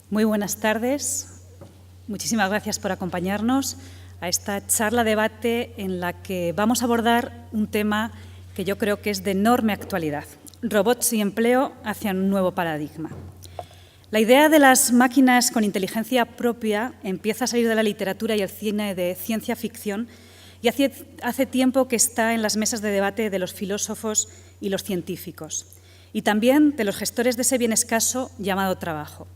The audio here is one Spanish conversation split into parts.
Muy buenas tardes. Muchísimas gracias por acompañarnos a esta charla-debate en la que vamos a abordar un tema que yo creo que es de enorme actualidad: robots y empleo hacia un nuevo paradigma. La idea de las máquinas con inteligencia propia empieza a salir de la literatura y el cine de ciencia ficción y hace tiempo que está en las mesas de debate de los filósofos y los científicos, y también de los gestores de ese bien escaso llamado trabajo.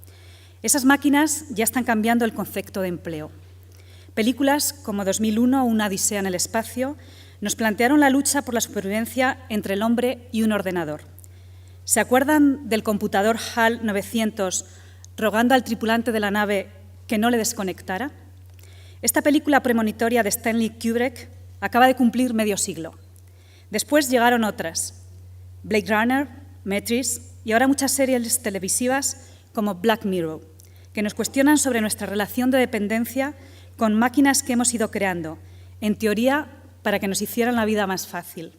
Esas máquinas ya están cambiando el concepto de empleo. Películas como 2001, Una odisea en el espacio, nos plantearon la lucha por la supervivencia entre el hombre y un ordenador. ¿Se acuerdan del computador HAL 900 rogando al tripulante de la nave que no le desconectara? Esta película premonitoria de Stanley Kubrick acaba de cumplir medio siglo. Después llegaron otras: Blade Runner, Matrix y ahora muchas series televisivas como Black Mirror, que nos cuestionan sobre nuestra relación de dependencia con máquinas que hemos ido creando, en teoría para que nos hicieran la vida más fácil.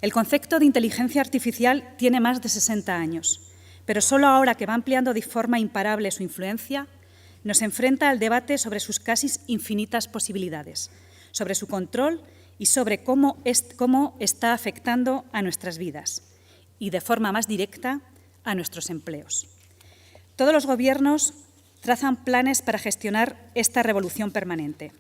El concepto de inteligencia artificial tiene más de 60 años, pero solo ahora que va ampliando de forma imparable su influencia, nos enfrenta al debate sobre sus casi infinitas posibilidades, sobre su control y sobre cómo está afectando a nuestras vidas y, de forma más directa, a nuestros empleos. Todos los gobiernos trazan planes para gestionar esta revolución permanente.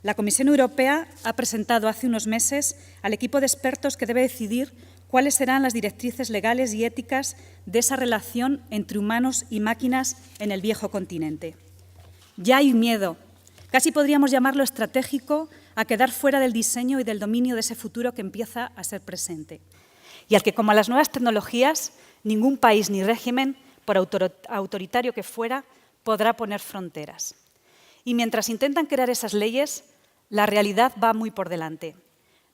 La Comisión Europea ha presentado hace unos meses al equipo de expertos que debe decidir cuáles serán las directrices legales y éticas de esa relación entre humanos y máquinas en el viejo continente. Ya hay miedo, casi podríamos llamarlo estratégico, a quedar fuera del diseño y del dominio de ese futuro que empieza a ser presente, y al que, como a las nuevas tecnologías, ningún país ni régimen, por autoritario que fuera, podrá poner fronteras. Y mientras intentan crear esas leyes, la realidad va muy por delante.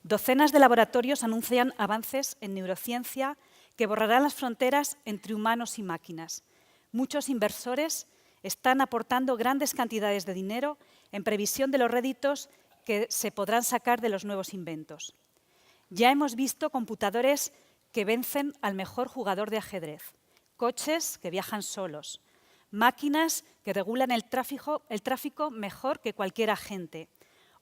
Docenas de laboratorios anuncian avances en neurociencia que borrarán las fronteras entre humanos y máquinas. Muchos inversores están aportando grandes cantidades de dinero en previsión de los réditos que se podrán sacar de los nuevos inventos. Ya hemos visto computadores que vencen al mejor jugador de ajedrez, coches que viajan solos, máquinas que regulan el tráfico mejor que cualquier agente,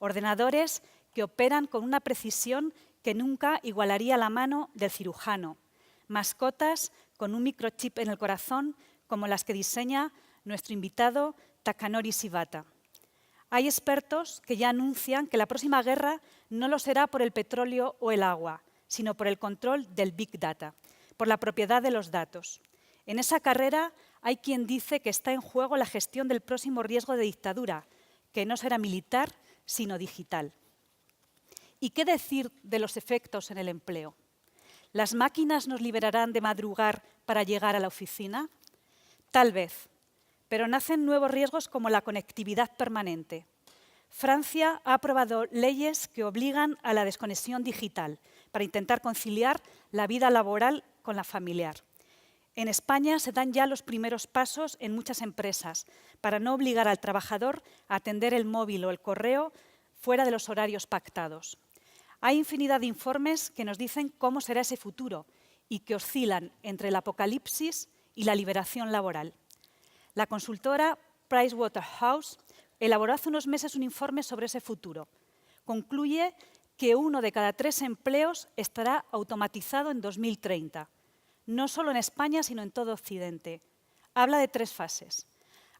ordenadores que operan con una precisión que nunca igualaría la mano del cirujano, mascotas con un microchip en el corazón como las que diseña nuestro invitado Takanori Shibata. Hay expertos que ya anuncian que la próxima guerra no lo será por el petróleo o el agua, sino por el control del Big Data, por la propiedad de los datos. En esa carrera hay quien dice que está en juego la gestión del próximo riesgo de dictadura, que no será militar, sino digital. ¿Y qué decir de los efectos en el empleo? ¿Las máquinas nos liberarán de madrugar para llegar a la oficina? Tal vez, pero nacen nuevos riesgos como la conectividad permanente. Francia ha aprobado leyes que obligan a la desconexión digital para intentar conciliar la vida laboral con la familiar. En España se dan ya los primeros pasos en muchas empresas para no obligar al trabajador a atender el móvil o el correo fuera de los horarios pactados. Hay infinidad de informes que nos dicen cómo será ese futuro y que oscilan entre el apocalipsis y la liberación laboral. La consultora Pricewaterhouse elaboró hace unos meses un informe sobre ese futuro. Concluye que 1 de cada 3 empleos estará automatizado en 2030. No solo en España, sino en todo Occidente. Habla de 3 fases.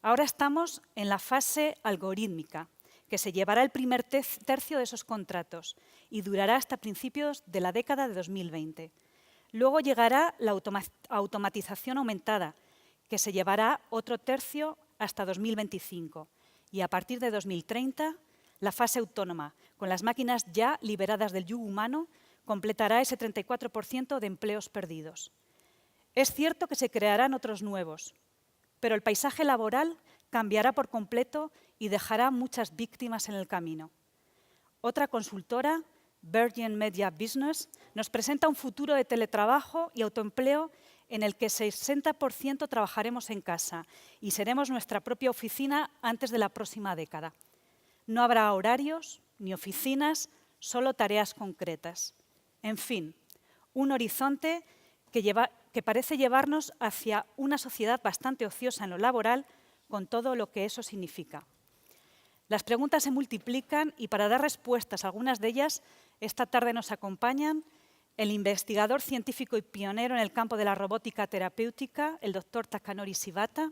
Ahora estamos en la fase algorítmica, que se llevará el primer tercio de esos contratos y durará hasta principios de la década de 2020. Luego llegará la automatización aumentada, que se llevará otro tercio hasta 2025. Y a partir de 2030, la fase autónoma, con las máquinas ya liberadas del yugo humano, completará ese 34% de empleos perdidos. Es cierto que se crearán otros nuevos, pero el paisaje laboral cambiará por completo y dejará muchas víctimas en el camino. Otra consultora, Virgin Media Business, nos presenta un futuro de teletrabajo y autoempleo en el que 60% trabajaremos en casa y seremos nuestra propia oficina antes de la próxima década. No habrá horarios ni oficinas, solo tareas concretas. En fin, un horizonte que parece llevarnos hacia una sociedad bastante ociosa en lo laboral, con todo lo que eso significa. Las preguntas se multiplican y para dar respuestas a algunas de ellas, esta tarde nos acompañan el investigador científico y pionero en el campo de la robótica terapéutica, el doctor Takanori Shibata,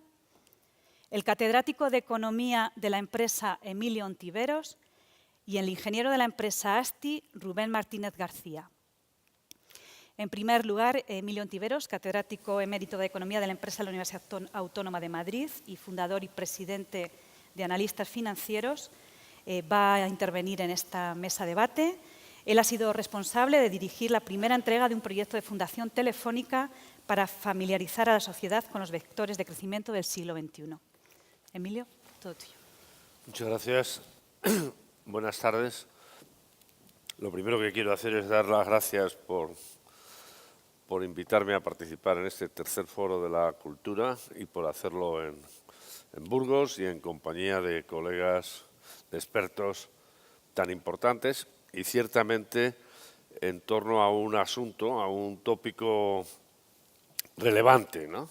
el catedrático de Economía de la empresa Emilio Ontiveros y el ingeniero de la empresa ASTI, Rubén Martínez García. En primer lugar, Emilio Ontiveros, catedrático emérito de Economía de la empresa de la Universidad Autónoma de Madrid y fundador y presidente de Analistas Financieros, va a intervenir en esta mesa debate. Él ha sido responsable de dirigir la primera entrega de un proyecto de Fundación Telefónica para familiarizar a la sociedad con los vectores de crecimiento del siglo XXI. Emilio, todo tuyo. Muchas gracias. Buenas tardes. Lo primero que quiero hacer es dar las gracias por invitarme a participar en este tercer foro de la cultura y por hacerlo en Burgos y en compañía de colegas, de expertos tan importantes y ciertamente en torno a un asunto, a un tópico relevante, ¿no?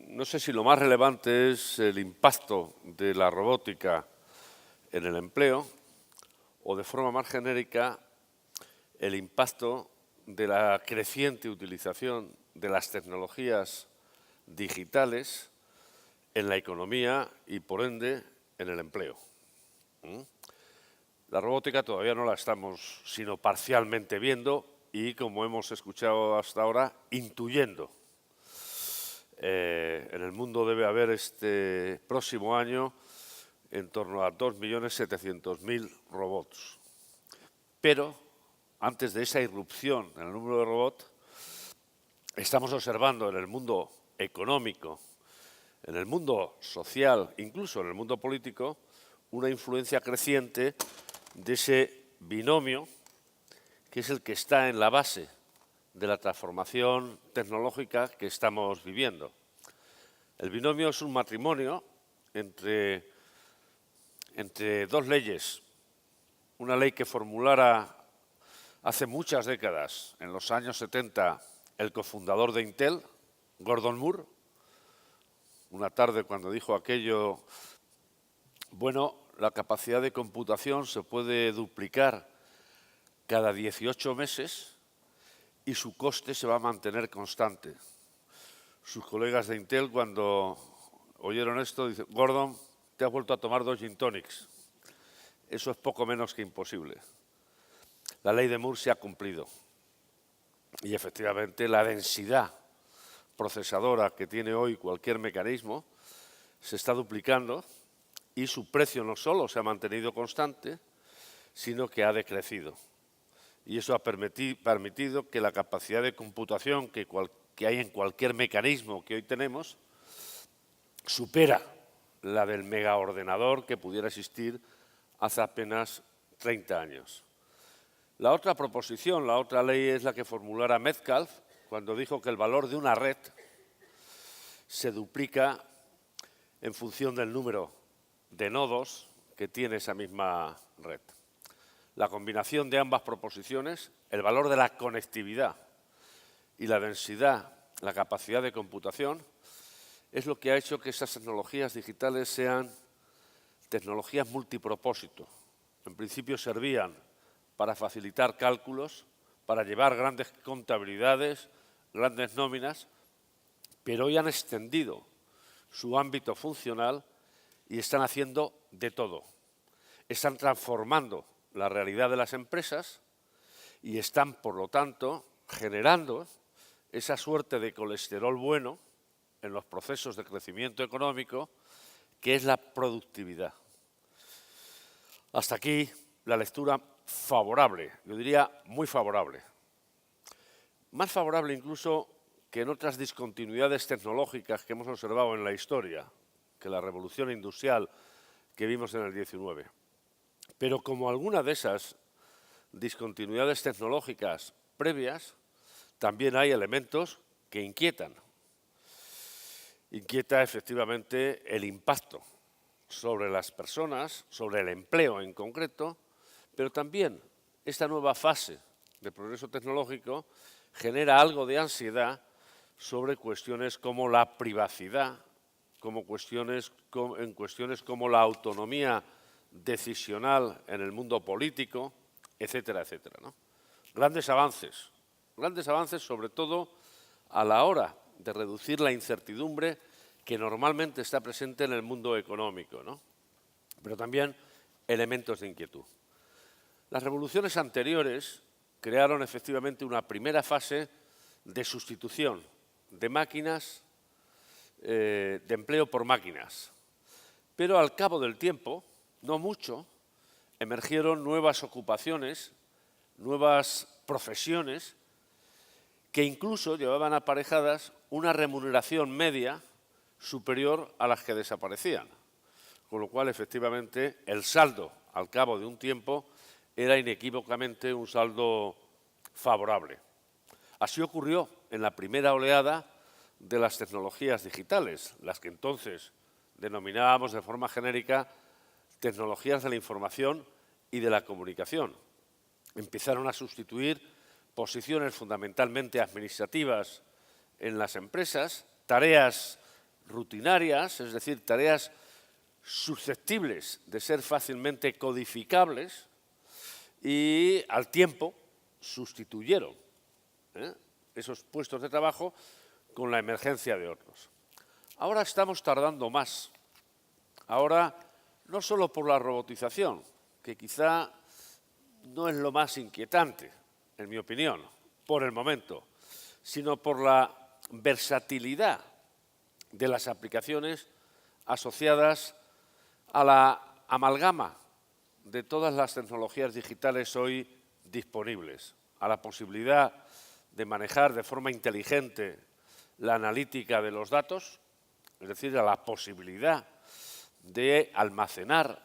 No sé si lo más relevante es el impacto de la robótica en el empleo o, de forma más genérica, el impacto de la creciente utilización de las tecnologías digitales en la economía y, por ende, en el empleo. La robótica todavía no la estamos sino parcialmente viendo y, como hemos escuchado hasta ahora, intuyendo. En el mundo debe haber este próximo año en torno a 2.700.000 robots. Pero, antes de esa irrupción en el número de robots, estamos observando en el mundo económico, en el mundo social, incluso en el mundo político, una influencia creciente de ese binomio que es el que está en la base de la transformación tecnológica que estamos viviendo. El binomio es un matrimonio entre dos leyes. Una ley que formulara hace muchas décadas, en los años 70, el cofundador de Intel, Gordon Moore. Una tarde cuando dijo aquello, bueno, la capacidad de computación se puede duplicar cada 18 meses y su coste se va a mantener constante. Sus colegas de Intel, cuando oyeron esto, dicen, Gordon, te has vuelto a tomar 2 gin tonics. Eso es poco menos que imposible. La ley de Moore se ha cumplido. Y efectivamente la densidad procesadora que tiene hoy cualquier mecanismo se está duplicando y su precio no solo se ha mantenido constante, sino que ha decrecido. Y eso ha permitido que la capacidad de computación que hay en cualquier mecanismo que hoy tenemos supera la del megaordenador que pudiera existir hace apenas 30 años. La otra proposición, la otra ley es la que formulara Metcalfe cuando dijo que el valor de una red se duplica en función del número de nodos que tiene esa misma red. La combinación de ambas proposiciones, el valor de la conectividad y la densidad, la capacidad de computación, es lo que ha hecho que esas tecnologías digitales sean tecnologías multipropósito. En principio servían para facilitar cálculos, para llevar grandes contabilidades, grandes nóminas, pero hoy han extendido su ámbito funcional y están haciendo de todo. Están transformando la realidad de las empresas y están, por lo tanto, generando esa suerte de colesterol bueno en los procesos de crecimiento económico, que es la productividad. Hasta aquí la lectura favorable, yo diría muy favorable. Más favorable incluso que en otras discontinuidades tecnológicas que hemos observado en la historia, que la revolución industrial que vimos en el 19. Pero como alguna de esas discontinuidades tecnológicas previas, también hay elementos que inquietan. Inquieta efectivamente el impacto sobre las personas, sobre el empleo en concreto, pero también esta nueva fase de progreso tecnológico genera algo de ansiedad sobre cuestiones como la privacidad en cuestiones como la autonomía decisional en el mundo político, etcétera, etcétera, ¿no? Grandes avances sobre todo a la hora de reducir la incertidumbre que normalmente está presente en el mundo económico, ¿no? Pero también elementos de inquietud. Las revoluciones anteriores crearon efectivamente una primera fase de sustitución de máquinas, de empleo por máquinas. Pero al cabo del tiempo, no mucho, emergieron nuevas ocupaciones, nuevas profesiones que incluso llevaban aparejadas una remuneración media superior a las que desaparecían. Con lo cual, efectivamente, el saldo al cabo de un tiempo era inequívocamente un saldo favorable. Así ocurrió en la primera oleada de las tecnologías digitales, las que entonces denominábamos de forma genérica tecnologías de la información y de la comunicación. Empezaron a sustituir posiciones fundamentalmente administrativas en las empresas, tareas rutinarias, es decir, tareas susceptibles de ser fácilmente codificables, y al tiempo sustituyeron esos puestos de trabajo con la emergencia de otros. Ahora estamos tardando más. Ahora, no solo por la robotización, que quizá no es lo más inquietante, en mi opinión, por el momento, sino por la versatilidad de las aplicaciones asociadas a la amalgama de todas las tecnologías digitales hoy disponibles, a la posibilidad de manejar de forma inteligente la analítica de los datos, es decir, a la posibilidad de almacenar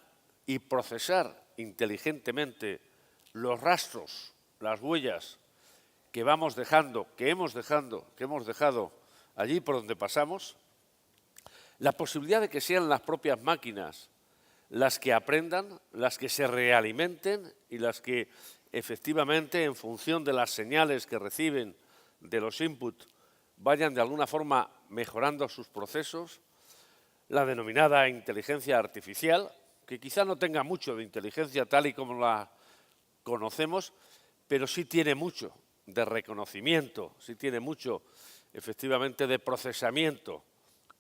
y procesar inteligentemente los rastros, las huellas que hemos dejado allí por donde pasamos, la posibilidad de que sean las propias máquinas las que aprendan, las que se realimenten y las que efectivamente, en función de las señales que reciben de los inputs, vayan de alguna forma mejorando sus procesos, la denominada inteligencia artificial, que quizá no tenga mucho de inteligencia tal y como la conocemos, pero sí tiene mucho de reconocimiento, sí tiene mucho efectivamente de procesamiento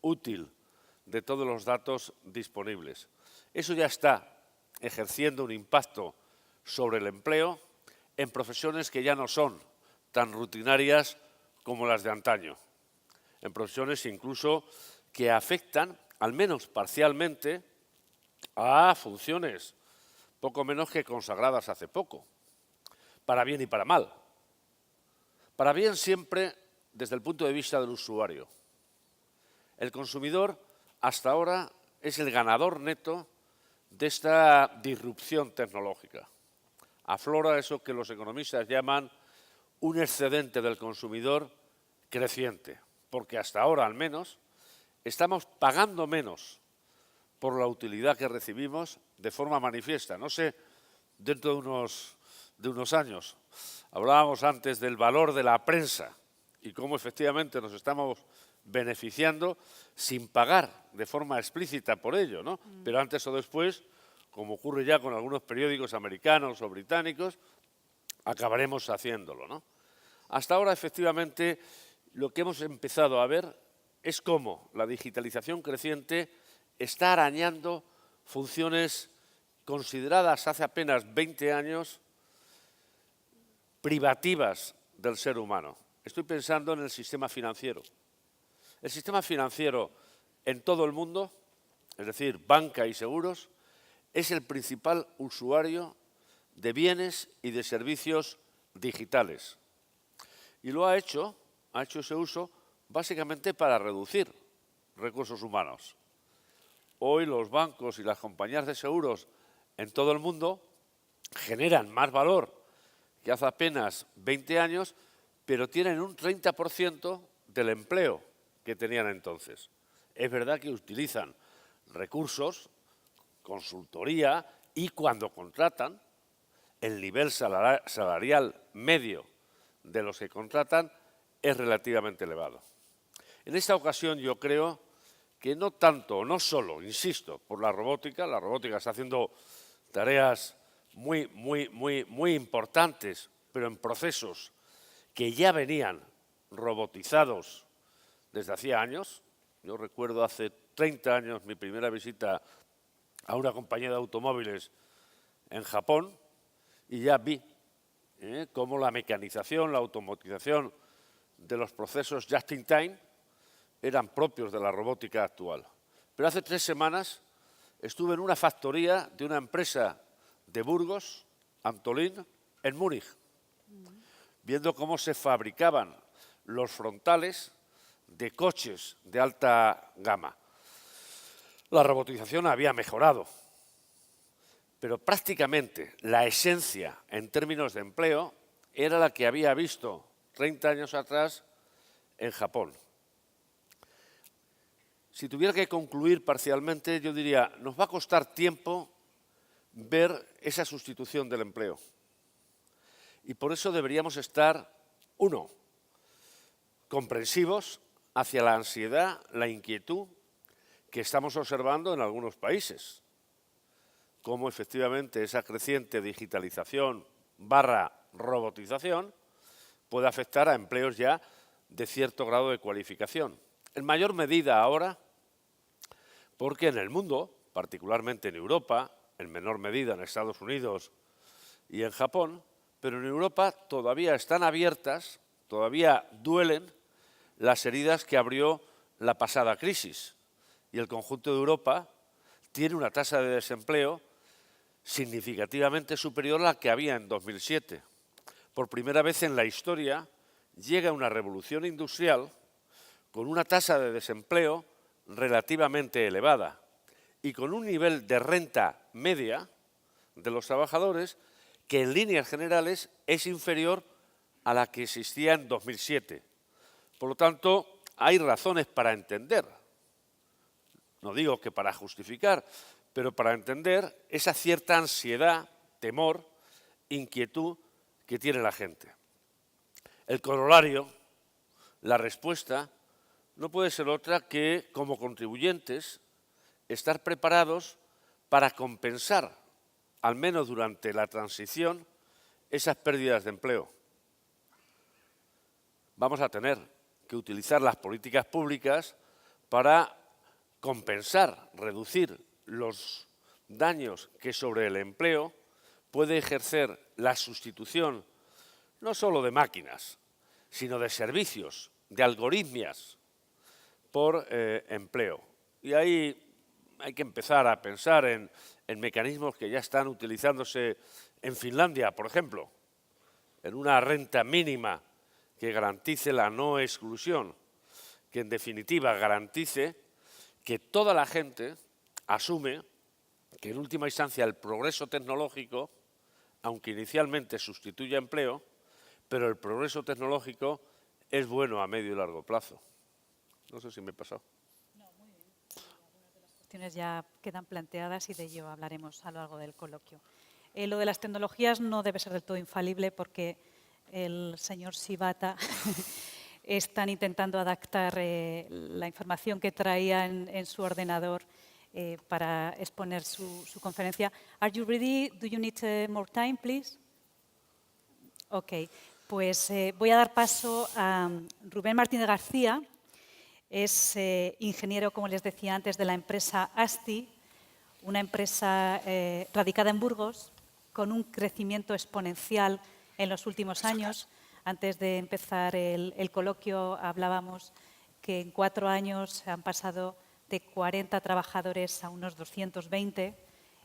útil de todos los datos disponibles. Eso ya está ejerciendo un impacto sobre el empleo en profesiones que ya no son tan rutinarias como las de antaño, en profesiones incluso que afectan, al menos parcialmente, a funciones poco menos que consagradas hace poco, para bien y para mal. Para bien siempre desde el punto de vista del usuario. El consumidor hasta ahora es el ganador neto de esta disrupción tecnológica. Aflora eso que los economistas llaman un excedente del consumidor creciente, porque hasta ahora al menos estamos pagando menos por la utilidad que recibimos de forma manifiesta. No sé, dentro de unos años, hablábamos antes del valor de la prensa y cómo efectivamente nos estamos beneficiando sin pagar de forma explícita por ello, ¿no? Pero antes o después, como ocurre ya con algunos periódicos americanos o británicos, acabaremos haciéndolo, ¿no? Hasta ahora, efectivamente, lo que hemos empezado a ver es cómo la digitalización creciente está arañando funciones consideradas hace apenas 20 años privativas del ser humano. Estoy pensando en el sistema financiero. El sistema financiero en todo el mundo, es decir, banca y seguros, es el principal usuario de bienes y de servicios digitales. Y lo ha hecho ese uso básicamente para reducir recursos humanos. Hoy los bancos y las compañías de seguros en todo el mundo generan más valor que hace apenas 20 años, pero tienen un 30% del empleo que tenían entonces. Es verdad que utilizan recursos, consultoría, y cuando contratan, el nivel salarial medio de los que contratan es relativamente elevado. En esta ocasión yo creo que no tanto, no solo, insisto, por la robótica está haciendo tareas muy importantes, pero en procesos que ya venían robotizados desde hacía años. Yo recuerdo hace 30 años mi primera visita a una compañía de automóviles en Japón y ya vi cómo la mecanización, la automatización de los procesos just in time eran propios de la robótica actual. Pero hace 3 semanas estuve en una factoría de una empresa de Burgos, Antolin, en Múnich, viendo cómo se fabricaban los frontales de coches de alta gama. La robotización había mejorado, pero prácticamente la esencia en términos de empleo era la que había visto 30 años atrás en Japón. Si tuviera que concluir parcialmente, yo diría, nos va a costar tiempo ver esa sustitución del empleo. Y por eso deberíamos estar, 1, comprensivos hacia la ansiedad, la inquietud que estamos observando en algunos países, cómo efectivamente esa creciente digitalización / robotización puede afectar a empleos ya de cierto grado de cualificación. En mayor medida ahora, porque en el mundo, particularmente en Europa, en menor medida en Estados Unidos y en Japón, pero en Europa todavía están abiertas, todavía duelen las heridas que abrió la pasada crisis. Y el conjunto de Europa tiene una tasa de desempleo significativamente superior a la que había en 2007. Por primera vez en la historia llega una revolución industrial con una tasa de desempleo relativamente elevada y con un nivel de renta media de los trabajadores que en líneas generales es inferior a la que existía en 2007. Por lo tanto, hay razones para entender, no digo que para justificar, pero para entender esa cierta ansiedad, temor, inquietud que tiene la gente. El corolario, la respuesta, no puede ser otra que, como contribuyentes, estar preparados para compensar, al menos durante la transición, esas pérdidas de empleo. Vamos a tener que utilizar las políticas públicas para compensar, reducir los daños que sobre el empleo puede ejercer la sustitución no solo de máquinas, sino de servicios, de algoritmias por empleo. Y ahí hay que empezar a pensar en mecanismos que ya están utilizándose en Finlandia, por ejemplo, en una renta mínima que garantice la no exclusión, que en definitiva garantice que toda la gente asume que en última instancia el progreso tecnológico, aunque inicialmente sustituya empleo, pero el progreso tecnológico es bueno a medio y largo plazo. No sé si me he pasado. No, muy bien. Algunas de las cuestiones ya quedan planteadas y de ello hablaremos a lo largo del coloquio. Lo de las tecnologías no debe ser del todo infalible porque el señor Shibata están intentando adaptar la información que traía en su ordenador para exponer su conferencia. Are you ready? Do you need more time, please? Ok, pues voy a dar paso a Rubén Martínez García. Es ingeniero, como les decía antes, de la empresa ASTI, una empresa radicada en Burgos, con un crecimiento exponencial en los últimos años. Antes de empezar el coloquio hablábamos que en 4 años han pasado de 40 trabajadores a unos 220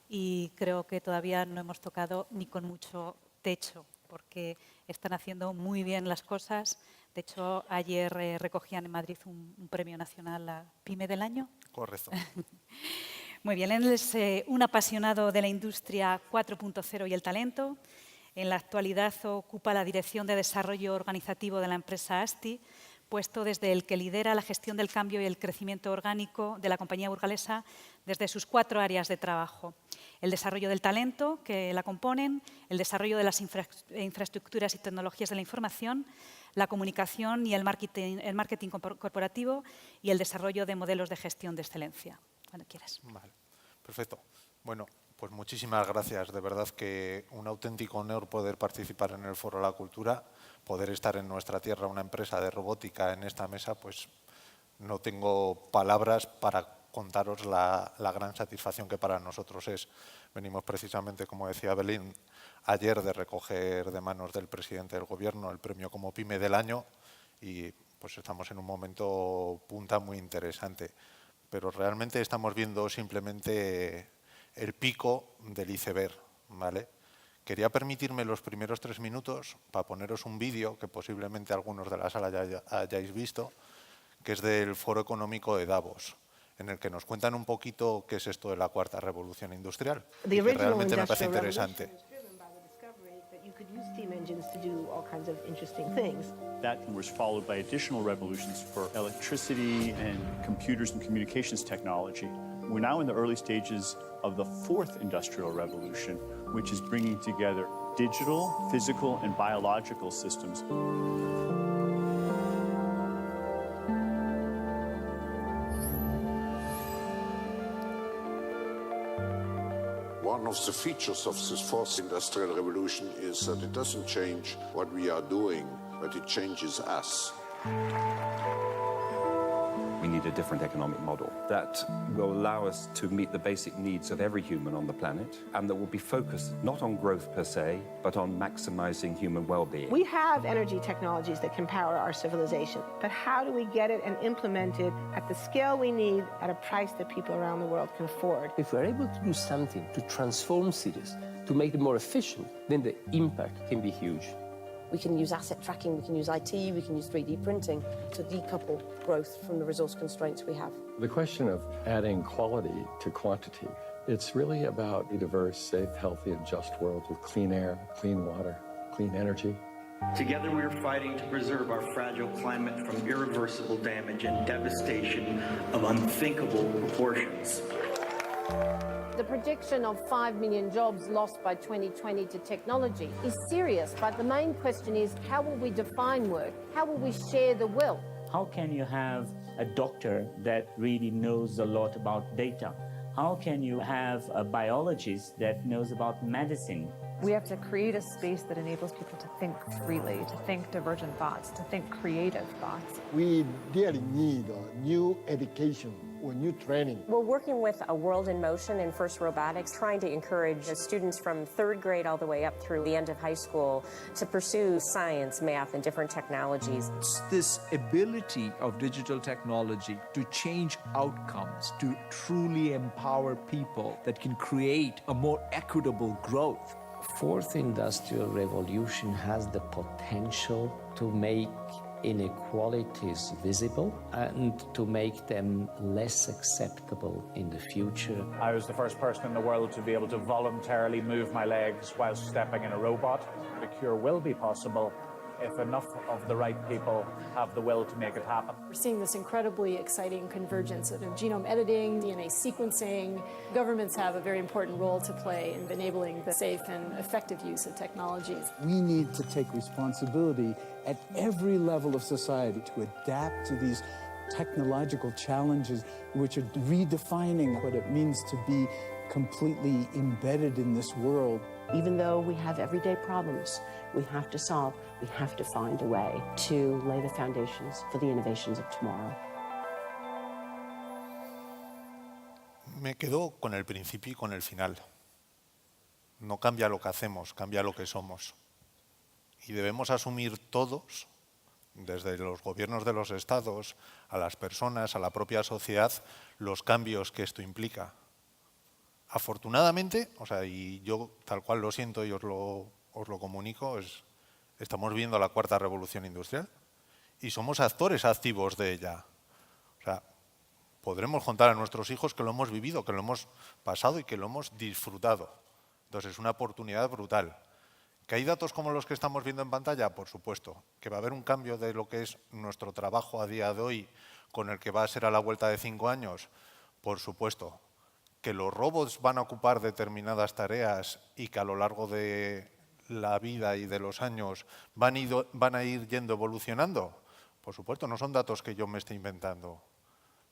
y creo que todavía no hemos tocado ni con mucho techo porque están haciendo muy bien las cosas. De hecho, ayer recogían en Madrid un premio nacional a PYME del año. Correcto. Muy bien, él es un apasionado de la industria 4.0 y el talento. En la actualidad ocupa la dirección de desarrollo organizativo de la empresa ASTI, puesto desde el que lidera la gestión del cambio y el crecimiento orgánico de la compañía burgalesa desde sus 4 áreas de trabajo. El desarrollo del talento que la componen, el desarrollo de las infraestructuras y tecnologías de la información, la comunicación y el marketing corporativo y el desarrollo de modelos de gestión de excelencia. Cuando quieras. Vale, perfecto. Bueno, pues muchísimas gracias. De verdad que un auténtico honor poder participar en el Foro de la Cultura, poder estar en nuestra tierra, una empresa de robótica en esta mesa, pues no tengo palabras para contaros la gran satisfacción que para nosotros es. Venimos precisamente, como decía Belén, ayer de recoger de manos del presidente del Gobierno el premio como PYME del año y pues estamos en un momento punta muy interesante. Pero realmente estamos viendo simplemente el pico del iceberg, ¿vale? Quería permitirme los primeros 3 minutos para poneros un vídeo que posiblemente algunos de la sala ya hayáis visto, que es del Foro Económico de Davos, en el que nos cuentan un poquito qué es esto de la cuarta revolución industrial, y que realmente me parece interesante. You could use steam engines to do all kinds of interesting things. That was followed by additional revolutions for electricity and computers and communications technology. We're now in the early stages of the 4th industrial revolution, which is bringing together digital, physical, and biological systems. One of the features of this 4th industrial revolution is that it doesn't change what we are doing, but it changes us. We need a different economic model that will allow us to meet the basic needs of every human on the planet and that will be focused not on growth per se, but on maximizing human well-being. We have energy technologies that can power our civilization, but how do we get it and implement it at the scale we need at a price that people around the world can afford? If we're able to do something to transform cities, to make them more efficient, then the impact can be huge. We can use asset tracking, we can use IT, we can use 3D printing to decouple growth from the resource constraints we have. The question of adding quality to quantity, it's really about a diverse, safe, healthy, and just world with clean air, clean water, clean energy. Together we are fighting to preserve our fragile climate from irreversible damage and devastation of unthinkable proportions. The prediction of 5 million jobs lost by 2020 to technology is serious, but the main question is how will we define work? How will we share the wealth? How can you have a doctor that really knows a lot about data? How can you have a biologist that knows about medicine? We have to create a space that enables people to think freely, to think divergent thoughts, to think creative thoughts. We really need new education or new training. We're working with A World in Motion and First Robotics, trying to encourage students from 3rd grade all the way up through the end of high school to pursue science, math, and different technologies. It's this ability of digital technology to change outcomes, to truly empower people that can create a more equitable growth. 4th industrial revolution has the potential to make inequalities visible and to make them less acceptable in the future. I was the first person in the world to be able to voluntarily move my legs while stepping in a robot. The cure will be possible if enough of the right people have the will to make it happen. We're seeing this incredibly exciting convergence of genome editing, DNA sequencing. Governments have a very important role to play in enabling the safe and effective use of technologies. We need to take responsibility at every level of society to adapt to these technological challenges, which are redefining what it means to be completely embedded in this world. Even though we have everyday problems we have to solve, we have to find a way to lay the foundations for the innovations of tomorrow. Me quedo con el principio y con el final. No cambia lo que hacemos, cambia lo que somos. Y debemos asumir todos, desde los gobiernos de los estados, a las personas, a la propia sociedad, los cambios que esto implica. Afortunadamente, y yo tal cual lo siento y os lo comunico, estamos viendo la cuarta revolución industrial y somos actores activos de ella. Podremos contar a nuestros hijos que lo hemos vivido, que lo hemos pasado y que lo hemos disfrutado. Entonces es una oportunidad brutal. ¿Que hay datos como los que estamos viendo en pantalla? Por supuesto. ¿Que va a haber un cambio de lo que es nuestro trabajo a día de hoy con el que va a ser a la vuelta de 5 años? Por supuesto. ¿Que los robots van a ocupar determinadas tareas y que a lo largo de la vida y de los años van a ir yendo evolucionando? Por supuesto, no son datos que yo me esté inventando.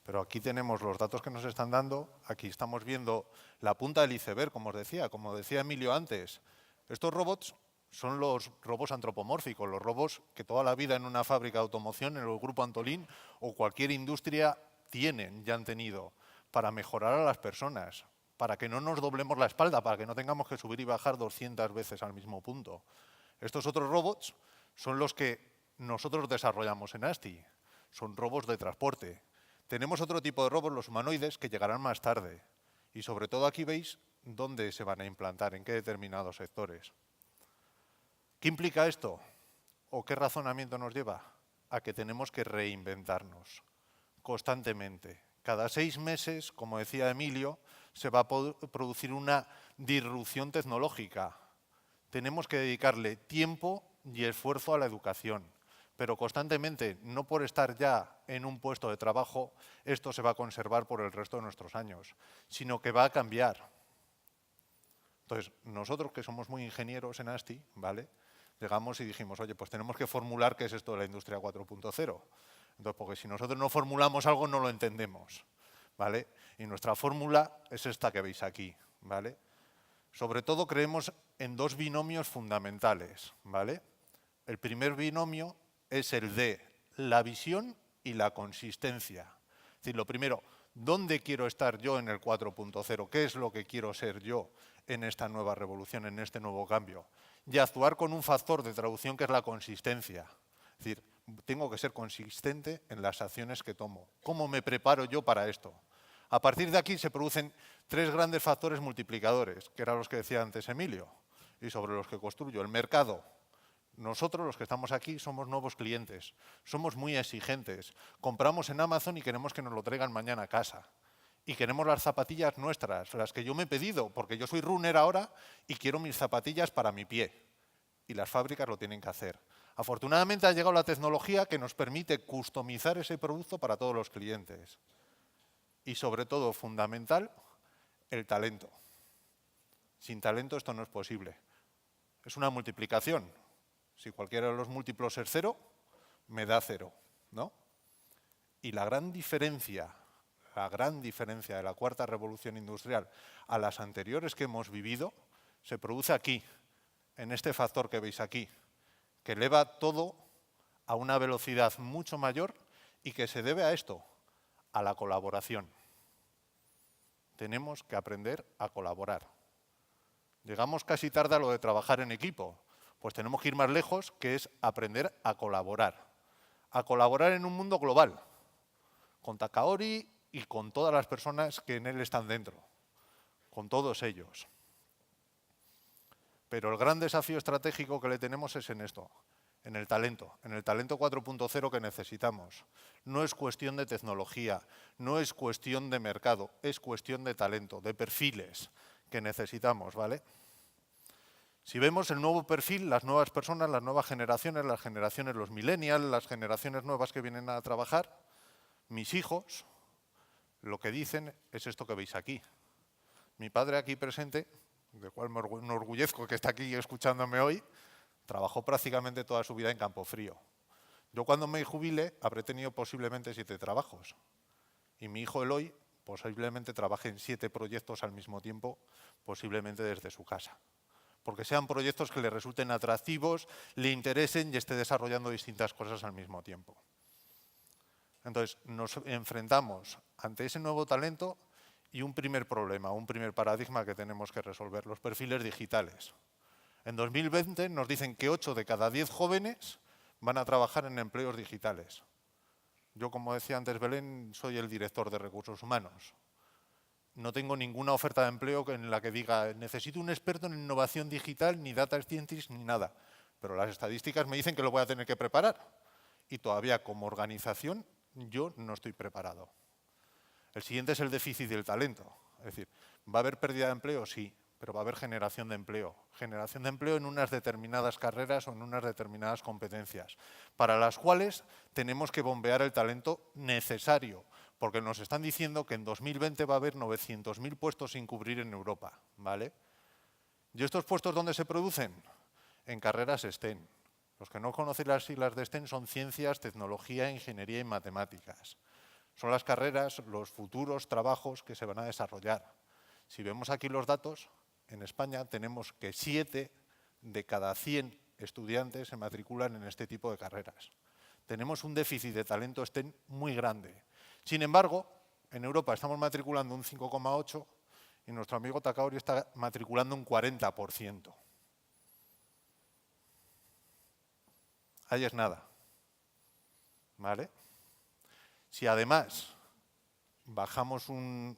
Pero aquí tenemos los datos que nos están dando, aquí estamos viendo la punta del iceberg, como decía Emilio antes. Estos robots son los robots antropomórficos, los robots que toda la vida en una fábrica de automoción, en el grupo Antolín o cualquier industria ya han tenido, para mejorar a las personas, para que no nos doblemos la espalda, para que no tengamos que subir y bajar 200 veces al mismo punto. Estos otros robots son los que nosotros desarrollamos en ASTI, son robots de transporte. Tenemos otro tipo de robots, los humanoides, que llegarán más tarde. Y sobre todo aquí veis dónde se van a implantar, en qué determinados sectores. ¿Qué implica esto? ¿O qué razonamiento nos lleva? A que tenemos que reinventarnos constantemente. Cada 6 meses, como decía Emilio, se va a producir una disrupción tecnológica. Tenemos que dedicarle tiempo y esfuerzo a la educación, pero constantemente, no por estar ya en un puesto de trabajo, esto se va a conservar por el resto de nuestros años, sino que va a cambiar. Entonces, nosotros que somos muy ingenieros en ASTI, ¿vale?, llegamos y dijimos, oye, pues tenemos que formular qué es esto de la industria 4.0. Entonces, porque si nosotros no formulamos algo, no lo entendemos, ¿vale? Y nuestra fórmula es esta que veis aquí, ¿vale? Sobre todo creemos en 2 binomios fundamentales, ¿vale? El primer binomio es el de la visión y la consistencia. Es decir, lo primero, ¿dónde quiero estar yo en el 4.0? ¿Qué es lo que quiero ser yo en esta nueva revolución, en este nuevo cambio? Y actuar con un factor de traducción que es la consistencia. Es decir, tengo que ser consistente en las acciones que tomo. ¿Cómo me preparo yo para esto? A partir de aquí se producen 3 grandes factores multiplicadores, que eran los que decía antes Emilio, y sobre los que construyo. El mercado. Nosotros, los que estamos aquí, somos nuevos clientes, somos muy exigentes. Compramos en Amazon y queremos que nos lo traigan mañana a casa. Y queremos las zapatillas nuestras, las que yo me he pedido, porque yo soy runner ahora y quiero mis zapatillas para mi pie. Y las fábricas lo tienen que hacer. Afortunadamente ha llegado la tecnología que nos permite customizar ese producto para todos los clientes. Y sobre todo, fundamental, el talento. Sin talento esto no es posible. Es una multiplicación. Si cualquiera de los múltiplos es 0, me da 0, ¿no? Y la gran diferencia de la 4ª revolución industrial a las anteriores que hemos vivido se produce aquí, en este factor que veis aquí, que eleva todo a una velocidad mucho mayor y que se debe a esto, a la colaboración. Tenemos que aprender a colaborar. Llegamos casi tarde a lo de trabajar en equipo, pues tenemos que ir más lejos, que es aprender a colaborar en un mundo global, con Takaori y con todas las personas que en él están dentro, con todos ellos. Pero el gran desafío estratégico que le tenemos es en esto, en el talento 4.0 que necesitamos. No es cuestión de tecnología, no es cuestión de mercado, es cuestión de talento, de perfiles que necesitamos, ¿vale? Si vemos el nuevo perfil, las nuevas personas, las nuevas generaciones, los millennials, las generaciones nuevas que vienen a trabajar, mis hijos, lo que dicen es esto que veis aquí. Mi padre aquí presente, del cual me enorgullezco que está aquí escuchándome hoy, trabajó prácticamente toda su vida en Campofrío. Yo cuando me jubile habré tenido posiblemente 7 trabajos. Y mi hijo Eloy posiblemente trabaje en 7 proyectos al mismo tiempo, posiblemente desde su casa. Porque sean proyectos que le resulten atractivos, le interesen y esté desarrollando distintas cosas al mismo tiempo. Entonces, nos enfrentamos ante ese nuevo talento y un primer problema, un primer paradigma que tenemos que resolver, los perfiles digitales. En 2020 nos dicen que 8 de cada 10 jóvenes van a trabajar en empleos digitales. Yo, como decía antes Belén, soy el director de recursos humanos. No tengo ninguna oferta de empleo en la que diga necesito un experto en innovación digital, ni data scientist, ni nada. Pero las estadísticas me dicen que lo voy a tener que preparar. Y todavía como organización yo no estoy preparado. El siguiente es el déficit del talento. Es decir, ¿va a haber pérdida de empleo? Sí, pero va a haber generación de empleo. Generación de empleo en unas determinadas carreras o en unas determinadas competencias, para las cuales tenemos que bombear el talento necesario, porque nos están diciendo que en 2020 va a haber 900.000 puestos sin cubrir en Europa, ¿vale? ¿Y estos puestos dónde se producen? En carreras STEM. Los que no conocen las siglas de STEM son ciencias, tecnología, ingeniería y matemáticas. Son las carreras, los futuros trabajos que se van a desarrollar. Si vemos aquí los datos, en España tenemos que 7 de cada 100 estudiantes se matriculan en este tipo de carreras. Tenemos un déficit de talento STEM muy grande. Sin embargo, en Europa estamos matriculando un 5,8% y nuestro amigo Takaori está matriculando un 40%. Ahí es nada, ¿vale? Si además bajamos un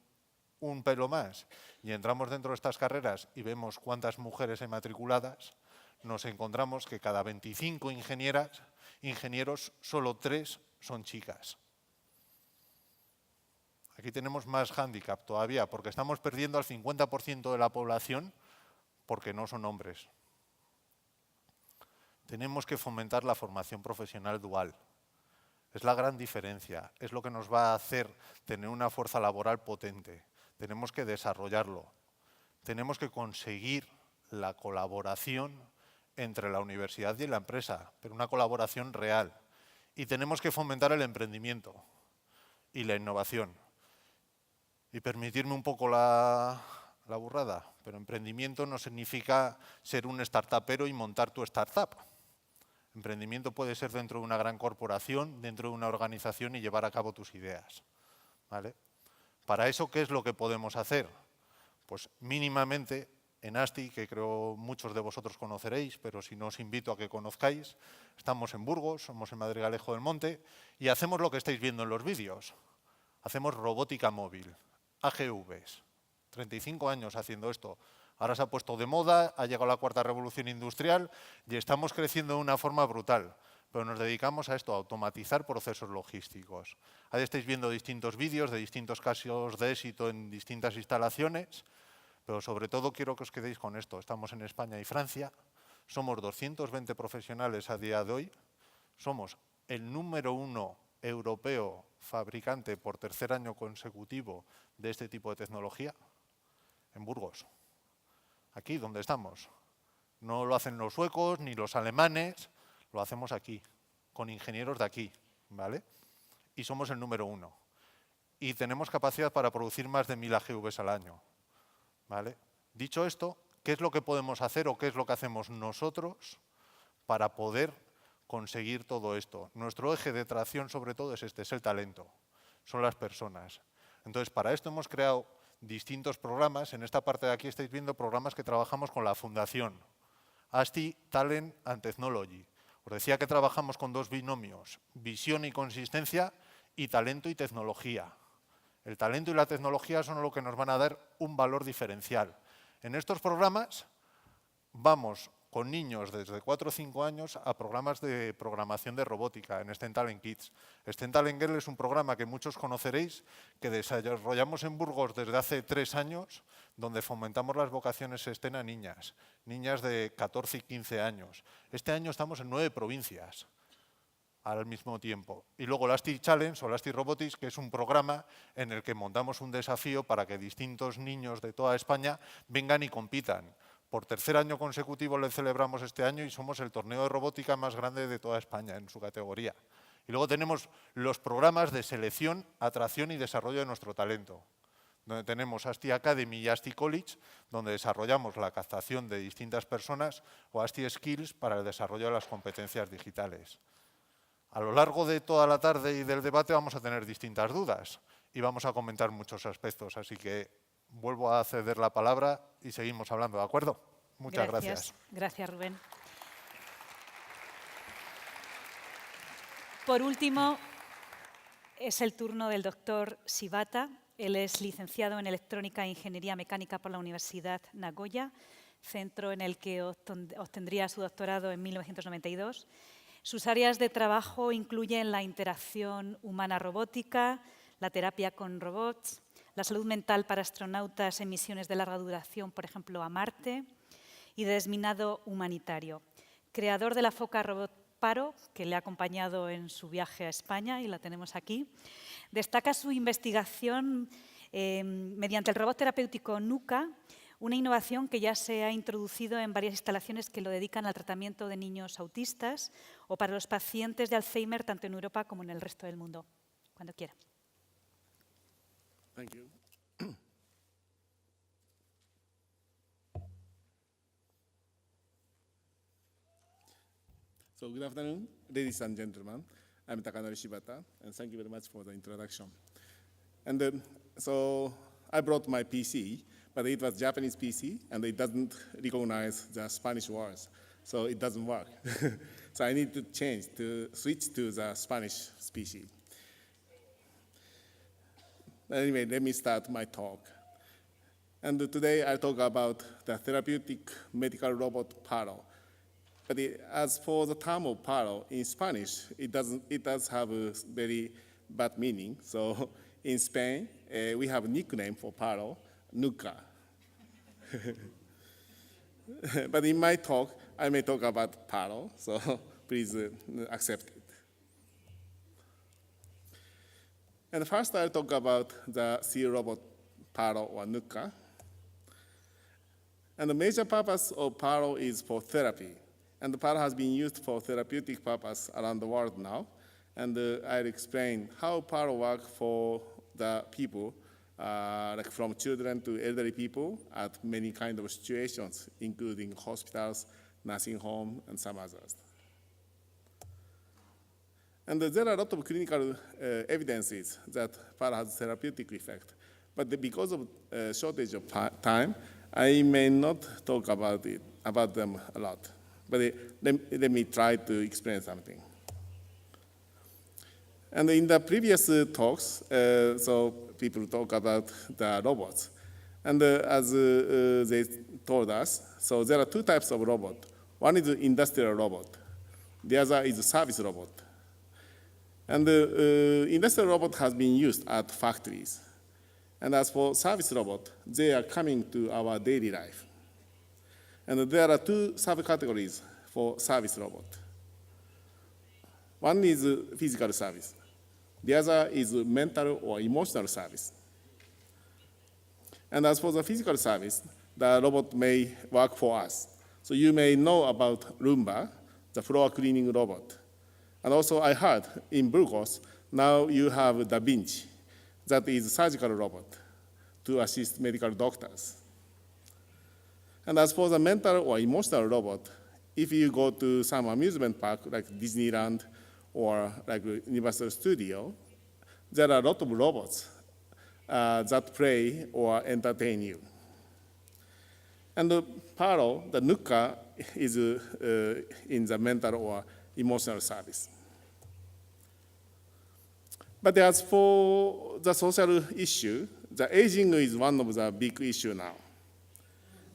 pelo más y entramos dentro de estas carreras y vemos cuántas mujeres hay matriculadas, nos encontramos que cada 25 ingenieros, solo 3 son chicas. Aquí tenemos más hándicap todavía, porque estamos perdiendo al 50% de la población porque no son hombres. Tenemos que fomentar la formación profesional dual. Es la gran diferencia, es lo que nos va a hacer tener una fuerza laboral potente. Tenemos que desarrollarlo. Tenemos que conseguir la colaboración entre la universidad y la empresa, pero una colaboración real. Y tenemos que fomentar el emprendimiento y la innovación. Y permitirme un poco la burrada, pero emprendimiento no significa ser un startupero y montar tu startup. Emprendimiento puede ser dentro de una gran corporación, dentro de una organización y llevar a cabo tus ideas, ¿vale? Para eso, ¿qué es lo que podemos hacer? Pues mínimamente en ASTI, que creo muchos de vosotros conoceréis, pero si no os invito a que conozcáis, estamos en Burgos, somos en Madrigalejo del Monte y hacemos lo que estáis viendo en los vídeos. Hacemos robótica móvil, AGVs, 35 años haciendo esto. Ahora se ha puesto de moda, ha llegado la cuarta revolución industrial y estamos creciendo de una forma brutal. Pero nos dedicamos a esto, a automatizar procesos logísticos. Ahí estáis viendo distintos vídeos de distintos casos de éxito en distintas instalaciones, pero sobre todo quiero que os quedéis con esto. Estamos en España y Francia, somos 220 profesionales a día de hoy, somos el número 1 europeo fabricante por tercer año consecutivo de este tipo de tecnología en Burgos. Aquí donde estamos. No lo hacen los suecos ni los alemanes, lo hacemos aquí, con ingenieros de aquí, ¿vale? Y somos el número 1. Y tenemos capacidad para producir más de 1000 AGVs al año, ¿vale? Dicho esto, ¿qué es lo que podemos hacer o qué es lo que hacemos nosotros para poder conseguir todo esto? Nuestro eje de tracción sobre todo es este, es el talento, son las personas. Entonces, para esto hemos creado distintos programas. En esta parte de aquí estáis viendo programas que trabajamos con la Fundación ASTI Talent and Technology. Os decía que trabajamos con 2 binomios, visión y consistencia y talento y tecnología. El talento y la tecnología son lo que nos van a dar un valor diferencial. En estos programas vamos con niños desde 4 o 5 años a programas de programación de robótica en STEM Talent Kids. STEM Talent Girl es un programa que muchos conoceréis, que desarrollamos en Burgos desde hace 3 años, donde fomentamos las vocaciones STEM a niñas de 14 y 15 años. Este año estamos en 9 provincias al mismo tiempo. Y luego el ASTI Challenge o el ASTI Robotics, que es un programa en el que montamos un desafío para que distintos niños de toda España vengan y compitan. Por tercer año consecutivo le celebramos este año y somos el torneo de robótica más grande de toda España en su categoría. Y luego tenemos los programas de selección, atracción y desarrollo de nuestro talento, donde tenemos ASTI Academy y ASTI College, donde desarrollamos la captación de distintas personas, o ASTI Skills para el desarrollo de las competencias digitales. A lo largo de toda la tarde y del debate vamos a tener distintas dudas y vamos a comentar muchos aspectos, así que vuelvo a ceder la palabra y seguimos hablando, ¿de acuerdo? Muchas gracias. Gracias, Rubén. Por último, es el turno del doctor Shibata. Él es licenciado en Electrónica e Ingeniería Mecánica por la Universidad Nagoya, centro en el que obtendría su doctorado en 1992. Sus áreas de trabajo incluyen la interacción humana-robótica, la terapia con robots, la salud mental para astronautas en misiones de larga duración, por ejemplo, a Marte, y de desminado humanitario. Creador de la foca robot Paro, que le ha acompañado en su viaje a España, y la tenemos aquí. Destaca su investigación mediante el robot terapéutico NUCA, una innovación que ya se ha introducido en varias instalaciones que lo dedican al tratamiento de niños autistas o para los pacientes de Alzheimer, tanto en Europa como en el resto del mundo. Cuando quiera. Thank you. So good afternoon, ladies and gentlemen. I'm Takanori Shibata, and thank you very much for the introduction. And so I brought my PC, but it was Japanese PC, and it doesn't recognize the Spanish words, so it doesn't work. So I need to switch to the Spanish species. Anyway, let me start my talk. And today I'll talk about the therapeutic medical robot Paro. But as for the term of Paro, in Spanish, it does have a very bad meaning. So in Spain, we have a nickname for Paro, Nuca. But in my talk, I may talk about Paro, so please accept it. And first, I'll talk about the sea robot Paro or Nuca. And the major purpose of Paro is for therapy. And the Paro has been used for therapeutic purpose around the world now. And I'll explain how Paro works for the people, like from children to elderly people at many kind of situations, including hospitals, nursing home, and some others. And there are a lot of clinical evidences that Paro has therapeutic effect. But because of shortage of time, I may not talk about them a lot. But let me try to explain something. And in the previous talks, so people talk about the robots. And as they told us, so there are two types of robot. One is industrial robot. The other is service robot. And the industrial robot has been used at factories. And as for service robot, they are coming to our daily life. And there are two subcategories for service robot. One is physical service. The other is mental or emotional service. And as for the physical service, the robot may work for us. So you may know about Roomba, the floor cleaning robot. And also I heard in Burgos, now you have Da Vinci, that is a surgical robot to assist medical doctors. And as for the mental or emotional robot, if you go to some amusement park like Disneyland or like Universal Studio, there are a lot of robots that play or entertain you. And the Paro, the Nuca, is in the mental or emotional service. But as for the social issue, the aging is one of the big issues now.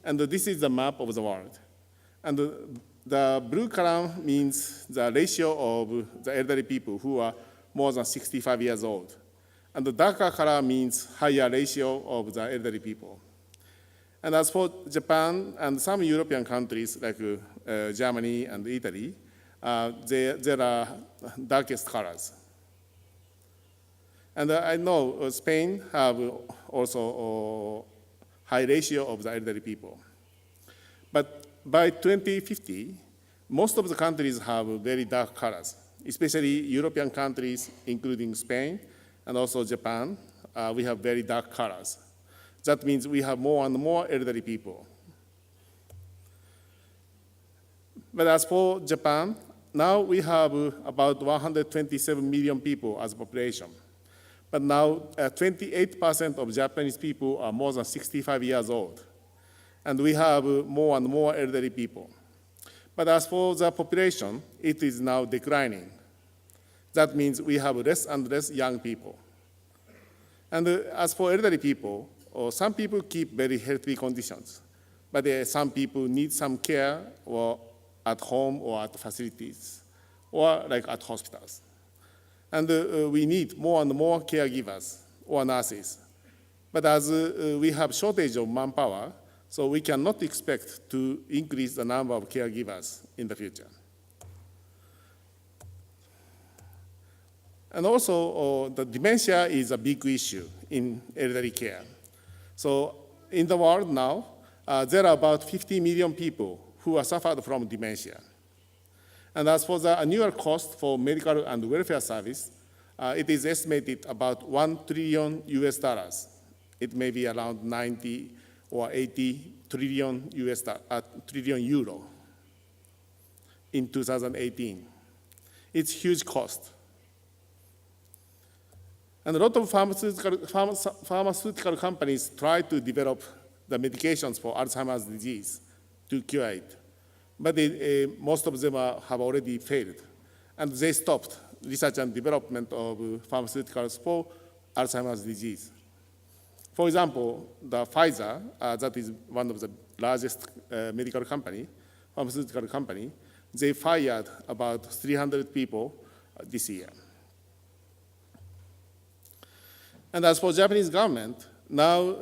And this is the map of the world. And the blue column means the ratio of the elderly people who are more than 65 years old. And the darker color means higher ratio of the elderly people. And as for Japan and some European countries like Germany and Italy, there are darkest colors. And I know Spain have also a high ratio of the elderly people. But by 2050, most of the countries have very dark colors, especially European countries, including Spain, and also Japan. We have very dark colors. That means we have more and more elderly people. But as for Japan, now we have about 127 million people as a population. But now 28% of Japanese people are more than 65 years old. And we have more and more elderly people. But as for the population, it is now declining. That means we have less and less young people. And as for elderly people, some people keep very healthy conditions, but some people need some care or at home or at facilities or like at hospitals. And we need more and more caregivers or nurses. But as we have shortage of manpower, so we cannot expect to increase the number of caregivers in the future. And also, the dementia is a big issue in elderly care. So in the world now, there are about 50 million people who are suffered from dementia. And as for the annual cost for medical and welfare service, it is estimated about $1 trillion US. It may be around 90 or 80 trillion trillion euro in 2018. It's huge cost. And a lot of pharmaceutical companies try to develop the medications for Alzheimer's disease to cure it. But most of them have already failed. And they stopped research and development of pharmaceuticals for Alzheimer's disease. For example, the Pfizer, that is one of the largest pharmaceutical company, they fired about 300 people this year. And as for Japanese government, now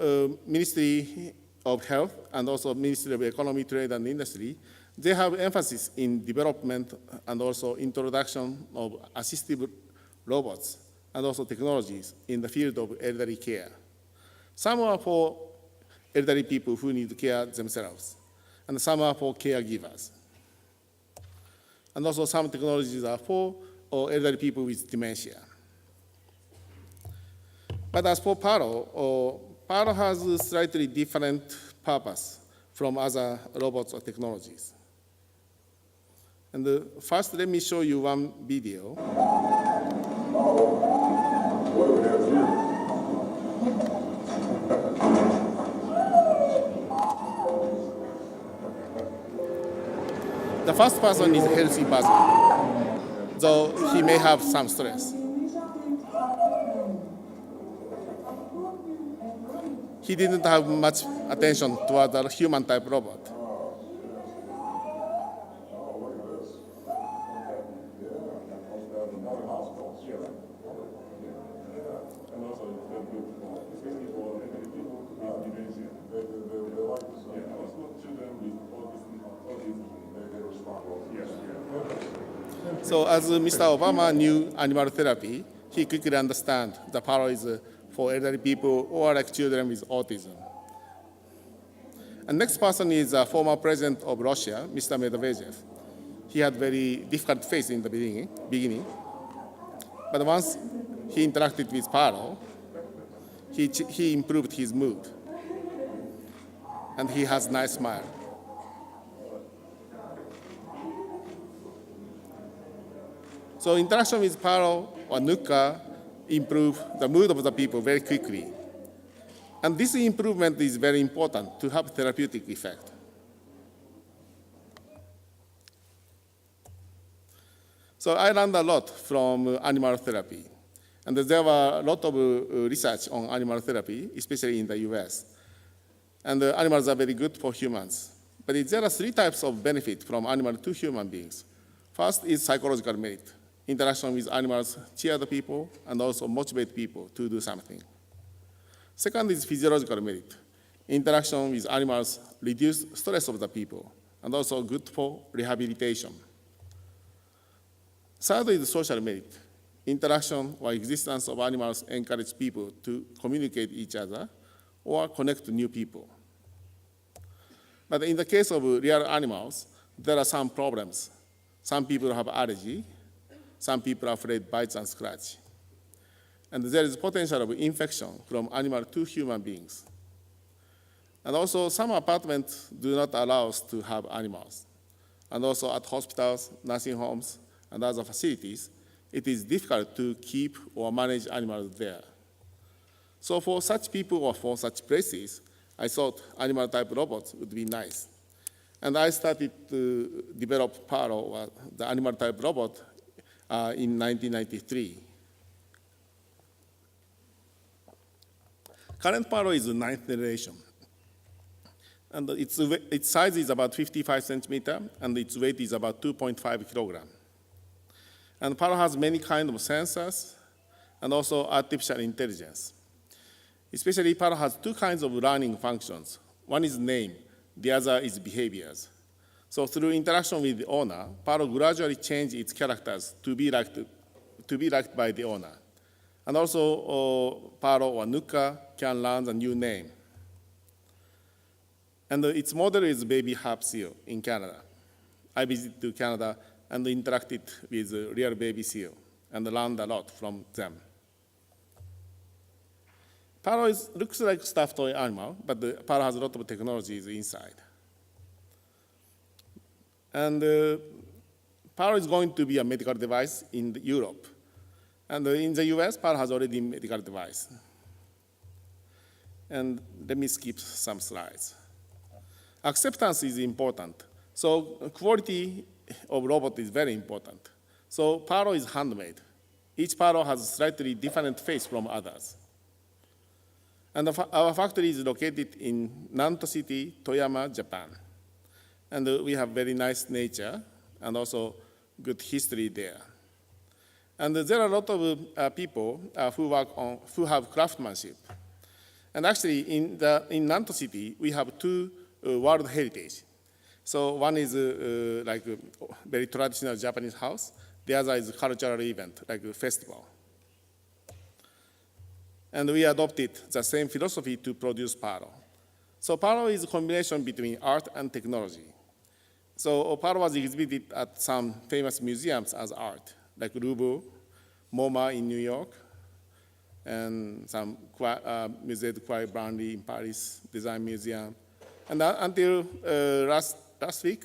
Ministry of Health and also Ministry of Economy, Trade and Industry, they have emphasis in development and also introduction of assistive robots and also technologies in the field of elderly care. Some are for elderly people who need care themselves, and some are for caregivers. And also some technologies are for elderly people with dementia. But as for Paro, Paro has a slightly different purpose from other robots or technologies. And first, let me show you one video. The first person is a healthy person, though he may have some stress. He didn't have much attention toward the human-type robot. So as Mr. Obama knew animal therapy, he quickly understand the Paro is for elderly people or like children with autism. And next person is a former president of Russia, Mr. Medvedev. He had very difficult face in the beginning. But once he interacted with Paro, he improved his mood. And he has a nice smile. So interaction with Paro or Nuka improve the mood of the people very quickly. And this improvement is very important to have therapeutic effect. So I learned a lot from animal therapy. And there were a lot of research on animal therapy, especially in the US. And animals are very good for humans. But there are 3 types of benefit from animal to human beings. First is psychological merit. Interaction with animals cheer the people and also motivate people to do something. Second is physiological merit. Interaction with animals reduce stress of the people and also good for rehabilitation. Third is social merit. Interaction or existence of animals encourage people to communicate each other or connect to new people. But in the case of real animals, there are some problems. Some people have allergy. Some people are afraid of bites and scratch. And there is potential of infection from animal to human beings. And also, some apartments do not allow us to have animals. And also at hospitals, nursing homes, and other facilities, it is difficult to keep or manage animals there. So for such people or for such places, I thought animal-type robots would be nice. And I started to develop Paro, the animal-type robot, in 1993. Current Paro is the 9th generation. And its size is about 55 centimeters, and its weight is about 2.5 kilograms. And Paro has many kinds of sensors and also artificial intelligence. Especially, Paro has two kinds of learning functions. One is name, the other is behaviors. So through interaction with the owner, Paro gradually changes its characters to be liked by the owner. And also, Paro or Nuka can learn a new name. And its model is baby harp seal in Canada. I visited Canada and interacted with real baby seal and learned a lot from them. Paro looks like a stuffed toy animal, but Paro has a lot of technologies inside. And Paro is going to be a medical device in Europe. And in the US, Paro has already a medical device. And let me skip some slides. Acceptance is important. So quality of robot is very important. So Paro is handmade. Each Paro has a slightly different face from others. And our factory is located in Nanto City, Toyama, Japan. And we have very nice nature and also good history there. And there are a lot of people who have craftsmanship. And actually, in Nanto City, we have two World Heritage. So one is like a very traditional Japanese house. The other is a cultural event, like a festival. And we adopted the same philosophy to produce Paro. So Paro is a combination between art and technology. So Paro was exhibited at some famous museums as art, like Louvre, MoMA in New York, and some Musée de Quai Branly in Paris, Design Museum. And until last week,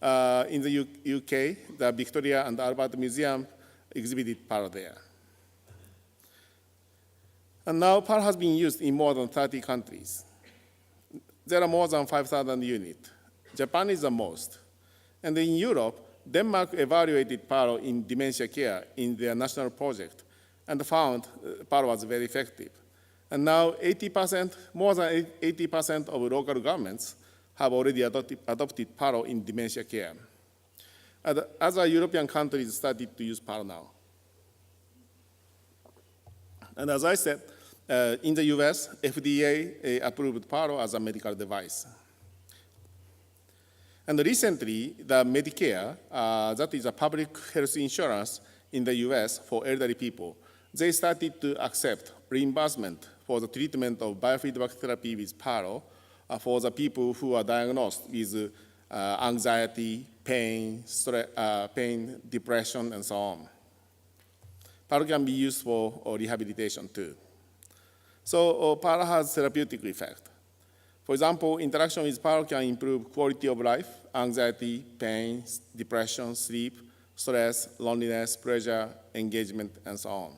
in the UK, the Victoria and Albert Museum exhibited Paro there. And now Paro has been used in more than 30 countries. There are more than 5,000 units. Japan is the most. And in Europe, Denmark evaluated Paro in dementia care in their national project and found Paro was very effective. And now 80%, more than 80% of local governments have already adopted Paro in dementia care. And other European countries started to use Paro now. And as I said, in the US, FDA approved Paro as a medical device. And recently, the Medicare, that is a public health insurance in the US for elderly people, they started to accept reimbursement for the treatment of biofeedback therapy with Paro for the people who are diagnosed with anxiety, pain, stress, pain, depression, and so on. Paro can be used for rehabilitation too. So Paro has therapeutic effect. For example, interaction with Paro can improve quality of life, anxiety, pain, depression, sleep, stress, loneliness, pleasure, engagement, and so on.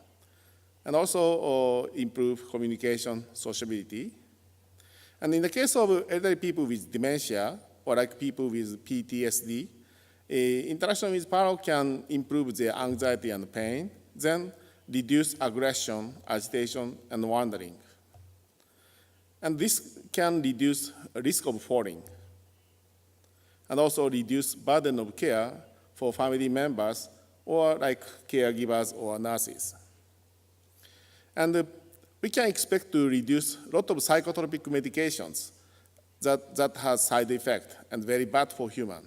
And also improve communication, sociability. And in the case of elderly people with dementia, or like people with PTSD, interaction with Paro can improve their anxiety and pain, then reduce aggression, agitation, and wandering. And this can reduce risk of falling, and also reduce burden of care for family members or like caregivers or nurses. And we can expect to reduce a lot of psychotropic medications that has side effect and very bad for human.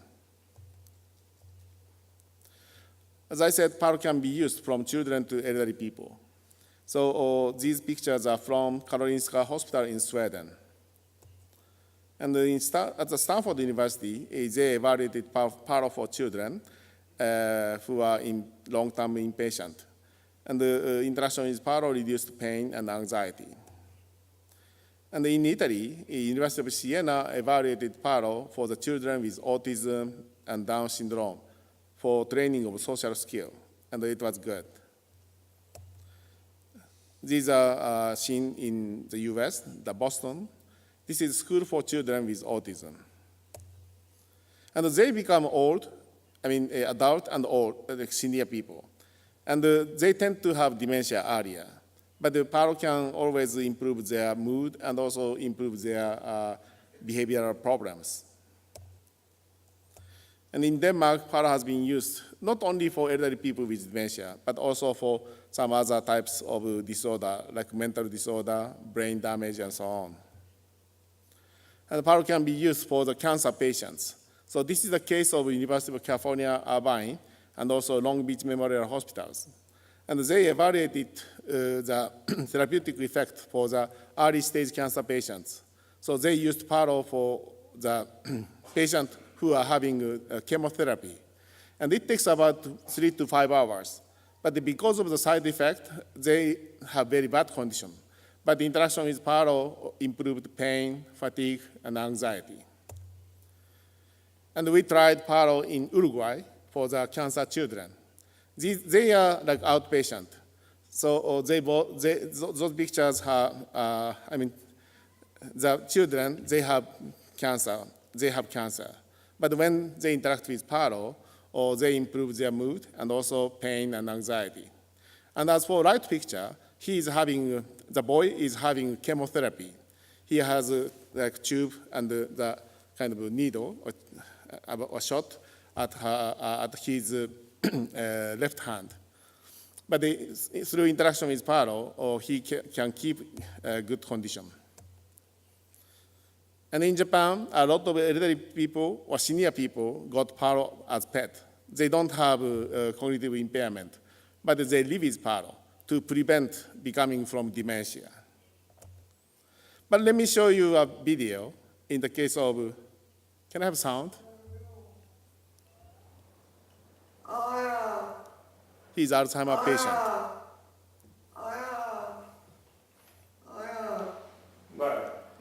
As I said, Paro can be used from children to elderly people. So these pictures are from Karolinska Hospital in Sweden. And at the Stanford University, they evaluated Paro for children who are long-term inpatient. And the interaction with Paro reduced pain and anxiety. And in Italy, the University of Siena evaluated Paro for the children with autism and Down syndrome for training of social skill, and it was good. These are seen in the US, the Boston. This is school for children with autism. And they become old, adult and old, like senior people. And they tend to have dementia earlier. But the Paro can always improve their mood and also improve their behavioral problems. And in Denmark, Paro has been used not only for elderly people with dementia, but also for some other types of disorder, like mental disorder, brain damage, and so on. And Paro can be used for the cancer patients. So this is the case of University of California, Irvine, and also Long Beach Memorial Hospitals. And they evaluated the therapeutic effect for the early stage cancer patients. So they used Paro for the patient who are having chemotherapy. And it takes about 3 to 5 hours. But because of the side effect, they have very bad condition. But the interaction with Paro improved pain, fatigue, and anxiety. And we tried Paro in Uruguay for the cancer children. They are like outpatient. So those pictures have, the children, they have cancer. But when they interact with Paro, they improve their mood and also pain and anxiety. And as for right picture, the boy is having chemotherapy. He has a tube and the kind of a needle, a shot at his left hand. But through interaction with Paro, he can keep a good condition. And in Japan, a lot of elderly people or senior people got Paro as pet. They don't have cognitive impairment, but they live with Paro to prevent becoming from dementia. But let me show you a video in the case of, can I have sound? He's an Alzheimer's patient.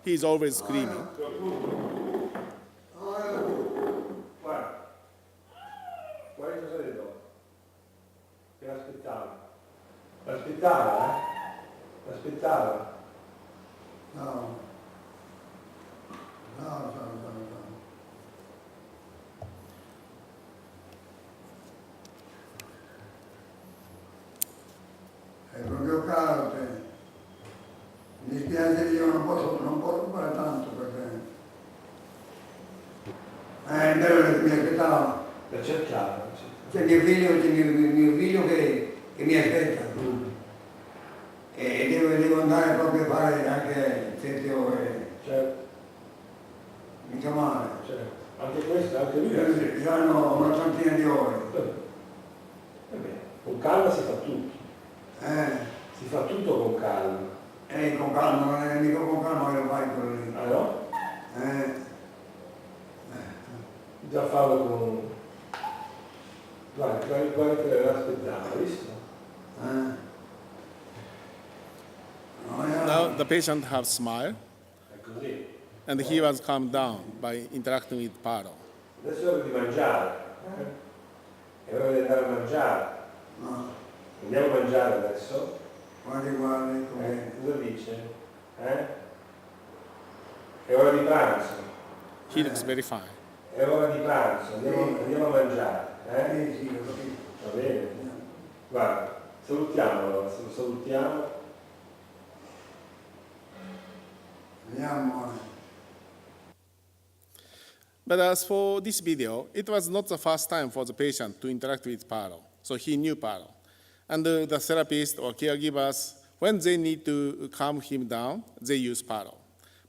He's always screaming. L'aspettava? No. È proprio caro te. Mi dispiace che io non posso fare tanto perché... è vero che mi aspettava. Per cercare. C'è mio figlio che mi aspetta. E devo andare proprio a fare anche 7 ore. Certo. Mica male. Certo. Anche questo, anche lui. Hanno una trentina di ore. Con calma si fa tutto. Si fa tutto con calma. Con calma, non è mica con calma che lo fai quello lì. Ah no? Già farlo con... Guarda che l'aspettava, visto? Now the patient has smiled, and he was calmed down by interacting with Paro. Adesso è ora di mangiare. È ora di andare a mangiare. Andiamo a mangiare adesso? Guardi, cosa dice? È ora di pranzo. He looks very fine. È ora di pranzo, andiamo a mangiare. Sì, lo capisco. Va bene? Guarda, salutiamolo, lo salutiamo. But as for this video, it was not the first time for the patient to interact with Paro. So he knew Paro. And the therapist or caregivers, when they need to calm him down, they use Paro.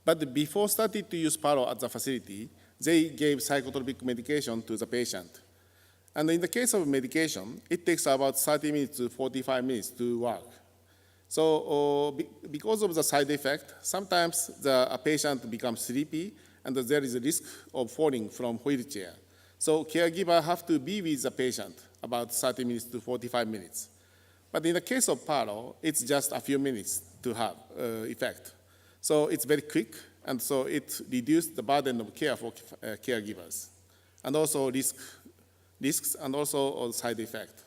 But before starting to use Paro at the facility, they gave psychotropic medication to the patient. And in the case of medication, it takes about 30 minutes to 45 minutes to work. So because of the side effect, sometimes a patient becomes sleepy and there is a risk of falling from wheelchair. So caregiver have to be with the patient about 30 minutes to 45 minutes. But in the case of Paro, it's just a few minutes to have effect. So it's very quick, and so it reduces the burden of care for caregivers, and also risks and also side effect.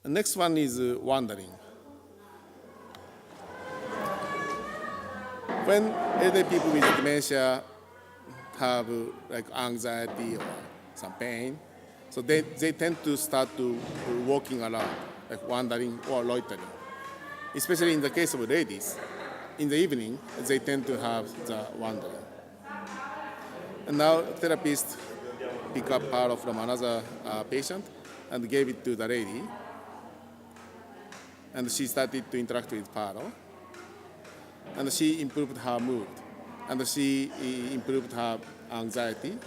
The next one is wandering. When elderly people with dementia have like anxiety or some pain, so they tend to start to walking around, like wandering or loitering. Especially in the case of ladies, in the evening, they tend to have the wandering. And now therapists pick up Paro from another patient and gave it to the lady. And she started to interact with Paro. And she improved her mood. And she improved her anxiety.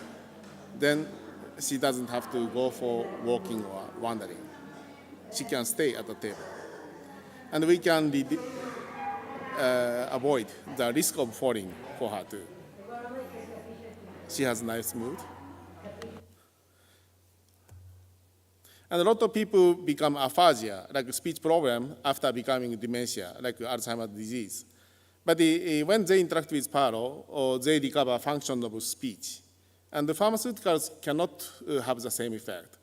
Then she doesn't have to go for walking or wandering. She can stay at the table. And we can avoid the risk of falling for her too. She has a nice mood. And a lot of people become aphasia, like a speech problem, after becoming dementia, like Alzheimer's disease. But when they interact with Paro, they recover function of speech. And the pharmaceuticals cannot have the same effect.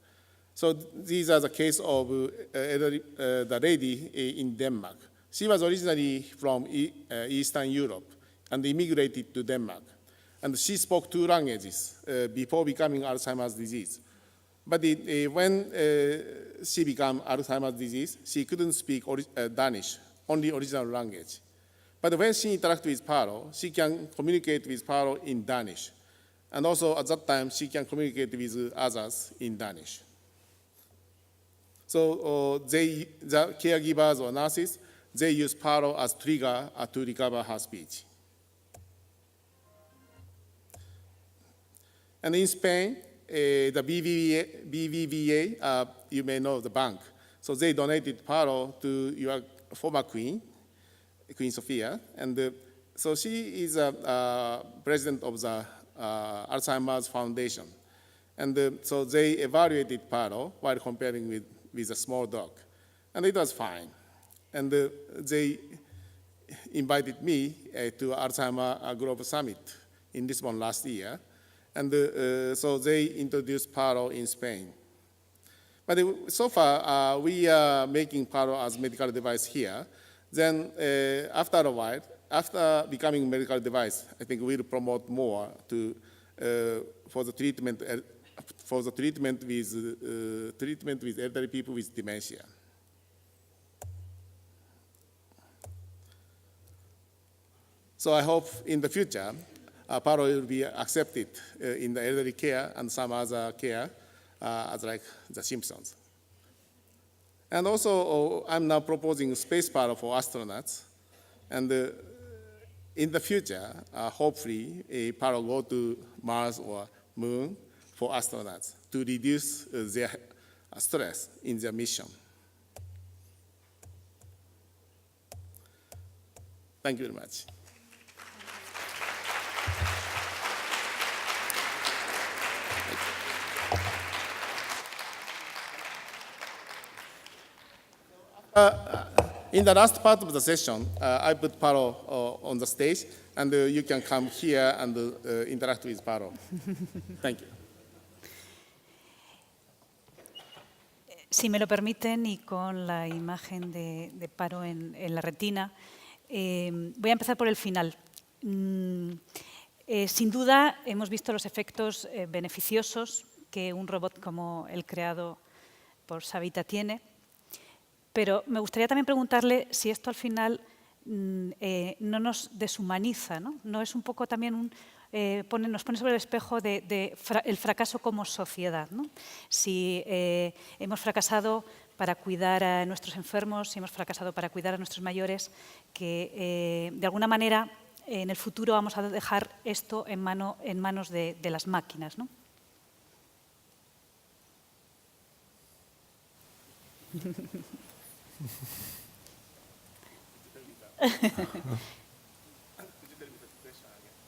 So these are the case of the lady in Denmark. She was originally from Eastern Europe and immigrated to Denmark. And she spoke 2 languages before becoming Alzheimer's disease. But when she became Alzheimer's disease, she couldn't speak Danish, only original language. But when she interacts with Paro, she can communicate with Paro in Danish. And also at that time, she can communicate with others in Danish. So the caregivers or nurses, they use Paro as trigger to recover her speech. And in Spain, the BBVA, you may know the bank. So they donated Paro to your former queen, Queen Sofia. And so she is a president of the Alzheimer's Foundation. And so they evaluated Paro while comparing with a small dog. And it was fine. And they invited me to Alzheimer's Global Summit in Lisbon last year. And so they introduced Paro in Spain. But so far, we are making Paro as medical device here. Then after a while, after becoming medical device, I think we'll promote more for the treatment with elderly people with dementia. So I hope in the future, Paro will be accepted in the elderly care and some other care, as like the Simpsons. And also, I'm now proposing space Paro for astronauts. And in the future, hopefully, Paro go to Mars or Moon for astronauts to reduce their stress in their mission. Thank you very much. In the last part of the session, I put Paro on the stage, and you can come here and interact with Paro. Thank you. Si me lo permiten, y con la imagen de Paro en la retina, voy a empezar por el final. Sin duda, hemos visto los efectos beneficiosos que un robot como el creado por Savita tiene. Pero me gustaría también preguntarle si esto al final no nos deshumaniza, ¿no? No es un poco también nos pone sobre el espejo el fracaso como sociedad, ¿no? Si hemos fracasado para cuidar a nuestros enfermos, si hemos fracasado para cuidar a nuestros mayores, que de alguna manera en el futuro vamos a dejar esto en manos de las máquinas, ¿no?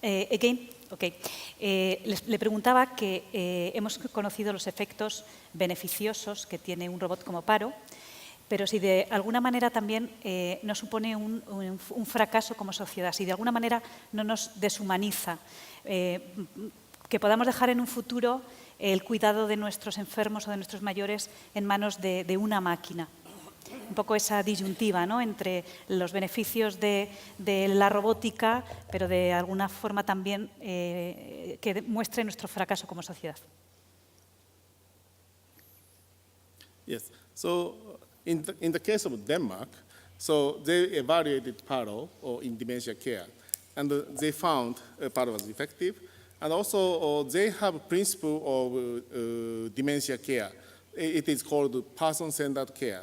Again? Okay. Le preguntaba que hemos conocido los efectos beneficiosos que tiene un robot como Paro, pero si de alguna manera también no supone un fracaso como sociedad, si de alguna manera no nos deshumaniza, que podamos dejar en un futuro el cuidado de nuestros enfermos o de nuestros mayores en manos de una máquina. Un poco esa disyuntiva, ¿no?, entre los beneficios de la robótica, pero de alguna forma también que muestre nuestro fracaso como sociedad. Yes. So in the case of Denmark, So they evaluated Paro in dementia care, and they found Paro was effective. And also, they have a principle of dementia care. It is called person-centered care.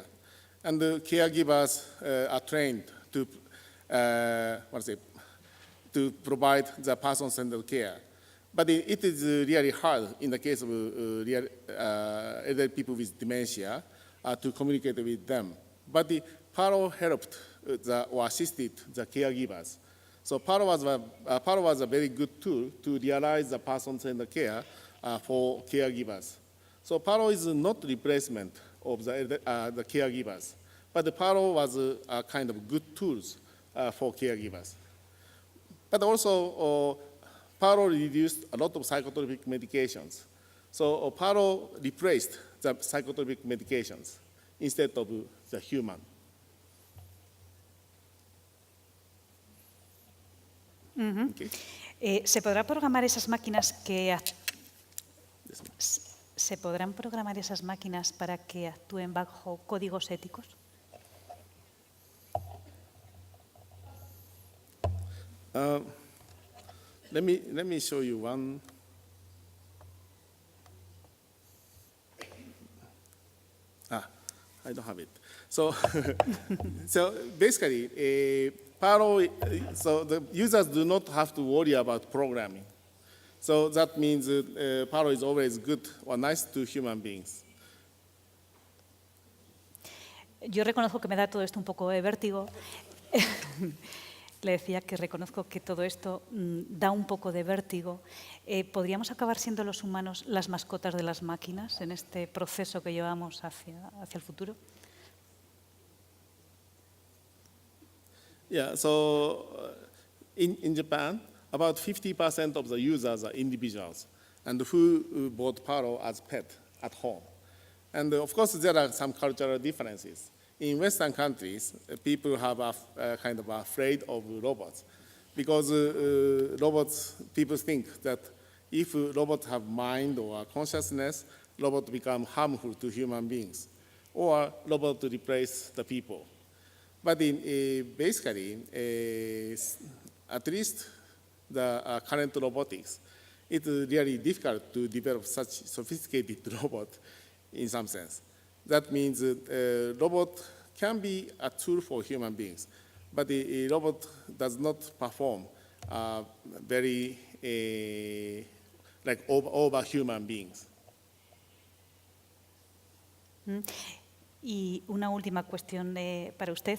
And the caregivers are trained to, to provide the person-centered care. But it is really hard in the case of elderly people with dementia to communicate with them. But the Paro helped or assisted the caregivers. So Paro was a very good tool to realize the person-centered care for caregivers. So Paro is not replacement of the caregivers, but the Paro was a kind of good tools for caregivers. But also, Paro reduced a lot of psychotropic medications. So Paro replaced the psychotropic medications instead of the human. Okay. ¿Se podrá programar esas máquinas que se podrán programar esas máquinas para que actúen bajo códigos éticos? Let me show you one. I don't have it. So, so basically, Paro, so the users do not have to worry about programming. So that means Paro is always good or nice to human beings. Yo reconozco que me da todo esto un poco de vértigo. Le decía que reconozco que todo esto da un poco de vértigo. ¿Podríamos acabar siendo los humanos las mascotas de las máquinas en este proceso que llevamos hacia el futuro? Yeah, so in Japan, about 50% of the users are individuals and who bought Paro as pet at home. And of course, there are some cultural differences. In Western countries, people have kind of afraid of robots because robots, people think that if robots have mind or consciousness, robots become harmful to human beings or robots replace the people. But basically, at least the current robotics, it's really difficult to develop such sophisticated robot in some sense. That means robot can be a tool for human beings, but the robot does not perform very like over human beings. Y una última cuestión para usted.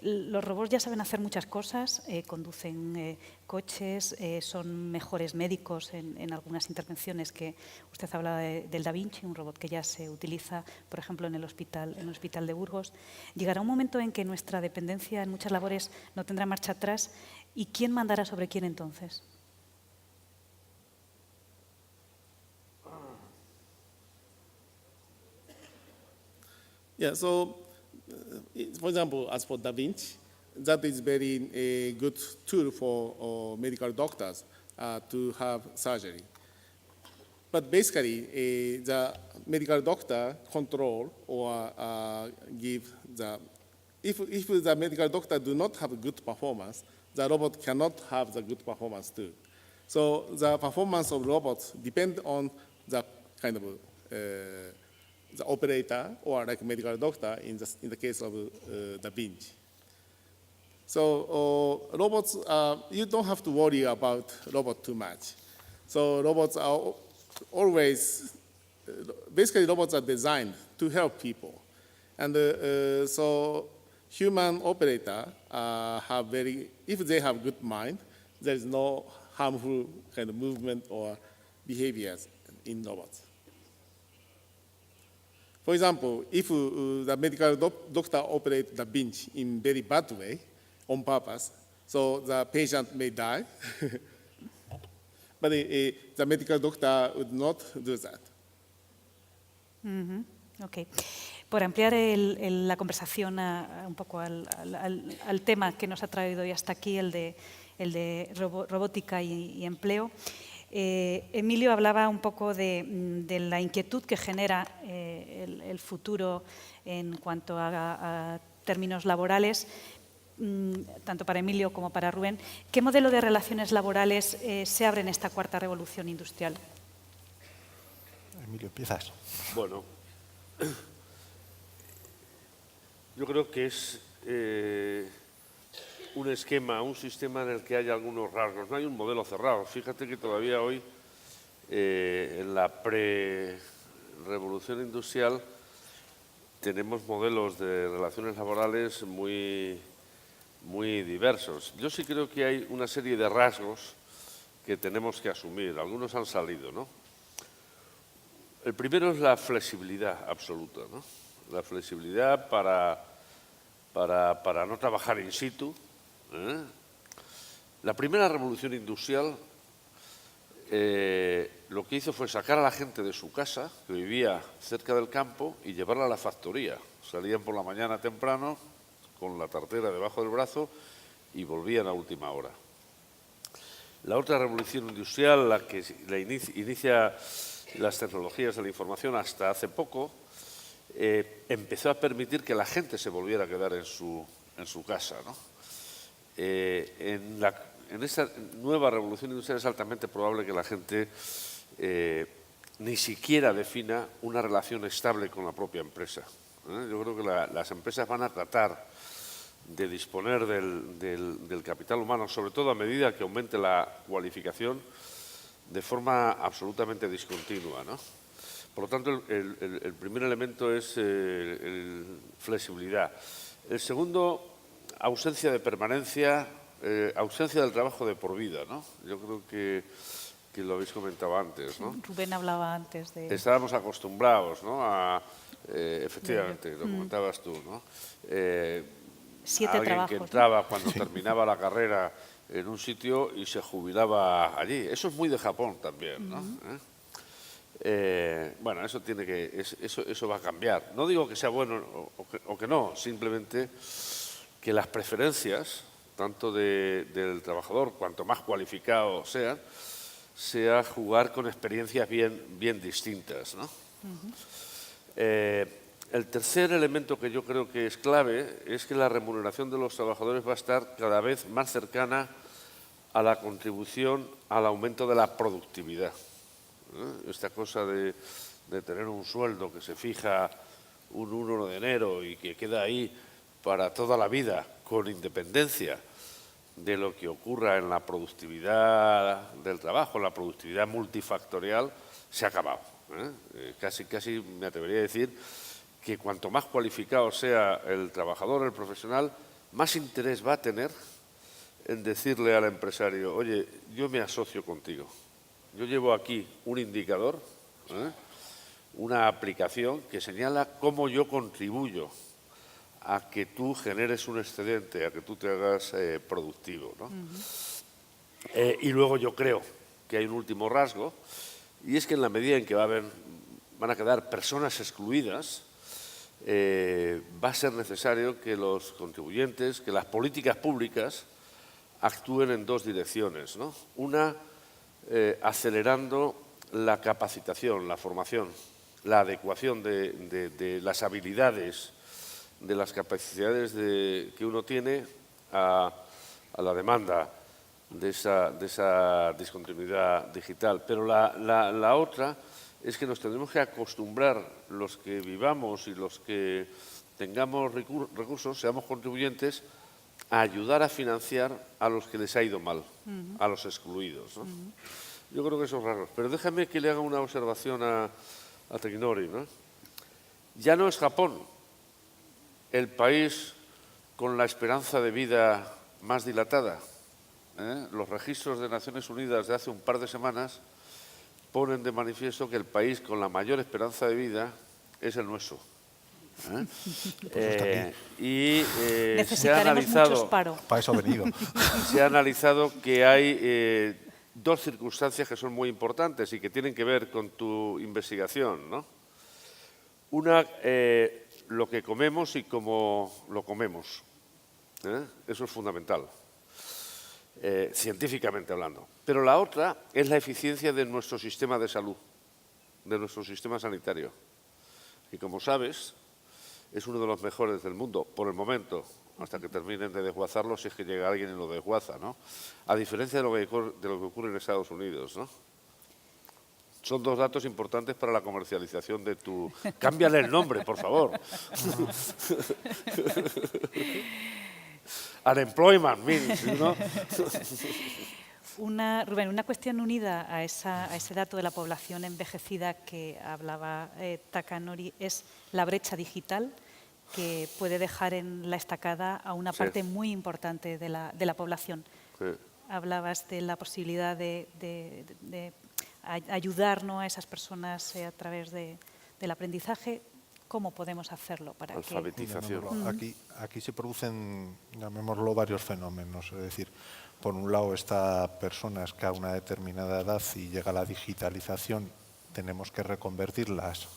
Los robots ya saben hacer muchas cosas, conducen coches, son mejores médicos en algunas intervenciones que usted hablaba del Da Vinci, un robot que ya se utiliza, por ejemplo, en el hospital de Burgos. Llegará un momento en que nuestra dependencia en muchas labores no tendrá marcha atrás. ¿Y quién mandará sobre quién entonces? Yeah, so for example, as for Da Vinci, that is very good tool for medical doctors to have surgery. But basically, the medical doctor control or give the, if the medical doctor do not have good performance, the robot cannot have the good performance too. So the performance of robots depend on the kind of the operator or like medical doctor in the case of Da Vinci. So robots, you don't have to worry about robot too much. So robots are always, basically robots are designed to help people. And so human operator have very, if they have good mind, there is no harmful kind of movement or behaviors in robots. For example, if the medical doctor operates Da Vinci in very bad way, on purpose, so the patient may die, but the medical doctor would not do that. Okay. Por ampliar la conversación un poco al tema que nos ha traído hoy hasta aquí, el de robótica y empleo, Emilio hablaba un poco de la inquietud que genera el futuro en cuanto a términos laborales, tanto para Emilio como para Rubén. ¿Qué modelo de relaciones laborales se abre en esta cuarta revolución industrial? Emilio, empiezas. Bueno, yo creo que es un esquema, un sistema en el que hay algunos rasgos. No hay un modelo cerrado. Fíjate que todavía hoy, en la pre-revolución industrial, tenemos modelos de relaciones laborales muy diversos. Yo sí creo que hay una serie de rasgos que tenemos que asumir. Algunos han salido, ¿no? El primero es la flexibilidad absoluta, ¿no? La flexibilidad para no trabajar in situ. La primera revolución industrial lo que hizo fue sacar a la gente de su casa, que vivía cerca del campo, y llevarla a la factoría. Salían por la mañana temprano, con la tartera debajo del brazo, y volvían a última hora. La otra revolución industrial, la que inicia las tecnologías de la información hasta hace poco, empezó a permitir que la gente se volviera a quedar en su casa, ¿no? En esta nueva revolución industrial es altamente probable que la gente ni siquiera defina una relación estable con la propia empresa. Yo creo que las empresas van a tratar de disponer del capital humano, sobre todo a medida que aumente la cualificación, de forma absolutamente discontinua, ¿no? Por lo tanto, el primer elemento es flexibilidad. El segundo, ausencia de permanencia, ausencia del trabajo de por vida, ¿no? Yo creo que lo habéis comentado antes, ¿no? Rubén hablaba antes de... Estábamos acostumbrados, ¿no? Efectivamente, lo comentabas tú, ¿no? 7 alguien trabajos, que ¿no? entraba cuando terminaba la carrera en un sitio y se jubilaba allí. Eso es muy de Japón también, ¿no? Bueno, eso tiene que, eso va a cambiar. No digo que sea bueno o que no, simplemente que las preferencias, tanto del trabajador, cuanto más cualificado sea jugar con experiencias bien distintas, ¿no? El tercer elemento que yo creo que es clave es que la remuneración de los trabajadores va a estar cada vez más cercana a la contribución al aumento de la productividad. Esta cosa de tener un sueldo que se fija un 1 de enero y que queda ahí para toda la vida, con independencia de lo que ocurra en la productividad del trabajo, en la productividad multifactorial, se ha acabado. Casi me atrevería a decir que cuanto más cualificado sea el trabajador, el profesional, más interés va a tener en decirle al empresario: oye, yo me asocio contigo. Yo llevo aquí un indicador, una aplicación que señala cómo yo contribuyo a que tú generes un excedente, a que tú te hagas productivo, ¿no? Y luego yo creo que hay un último rasgo, y es que en la medida en que van a quedar personas excluidas, va a ser necesario que los contribuyentes, que las políticas públicas actúen en dos direcciones, ¿no? Una, acelerando la capacitación, la formación, la adecuación de las habilidades, de las capacidades que uno tiene a la demanda de esa discontinuidad digital. Pero la otra es que nos tendremos que acostumbrar, los que vivamos y los que tengamos recursos, seamos contribuyentes, a ayudar a financiar a los que les ha ido mal, a los excluidos, ¿no? Yo creo que eso es raro. Pero déjame que le haga una observación a Tecnori, ¿no? Ya no es Japón el país con la esperanza de vida más dilatada. Los registros de Naciones Unidas de hace un par de semanas ponen de manifiesto que el país con la mayor esperanza de vida es el nuestro. Y se ha analizado, para eso ha venido. Se ha analizado que hay dos circunstancias que son muy importantes y que tienen que ver con tu investigación, ¿no? Una, lo que comemos y cómo lo comemos. Eso es fundamental. científicamente hablando. Pero la otra es la eficiencia de nuestro sistema de salud, de nuestro sistema sanitario. Y como sabes, es uno de los mejores del mundo, por el momento, hasta que terminen de desguazarlo, si es que llega alguien y lo desguaza, ¿no? A diferencia de lo que ocurre en Estados Unidos, ¿no? Son dos datos importantes para la comercialización de tu... Cámbiale el nombre, por favor. Unemployment means, ¿no? Rubén, una cuestión unida a ese dato de la población envejecida que hablaba Takanori es la brecha digital, que puede dejar en la estacada a una parte muy importante de la población. Sí. Hablabas de la posibilidad de ayudar, ¿no?, a esas personas a través del aprendizaje. ¿Cómo podemos hacerlo para alfabetización? Aquí se producen, llamémoslo, varios fenómenos. Es decir, por un lado está personas que a una determinada edad, y llega la digitalización, tenemos que reconvertirlas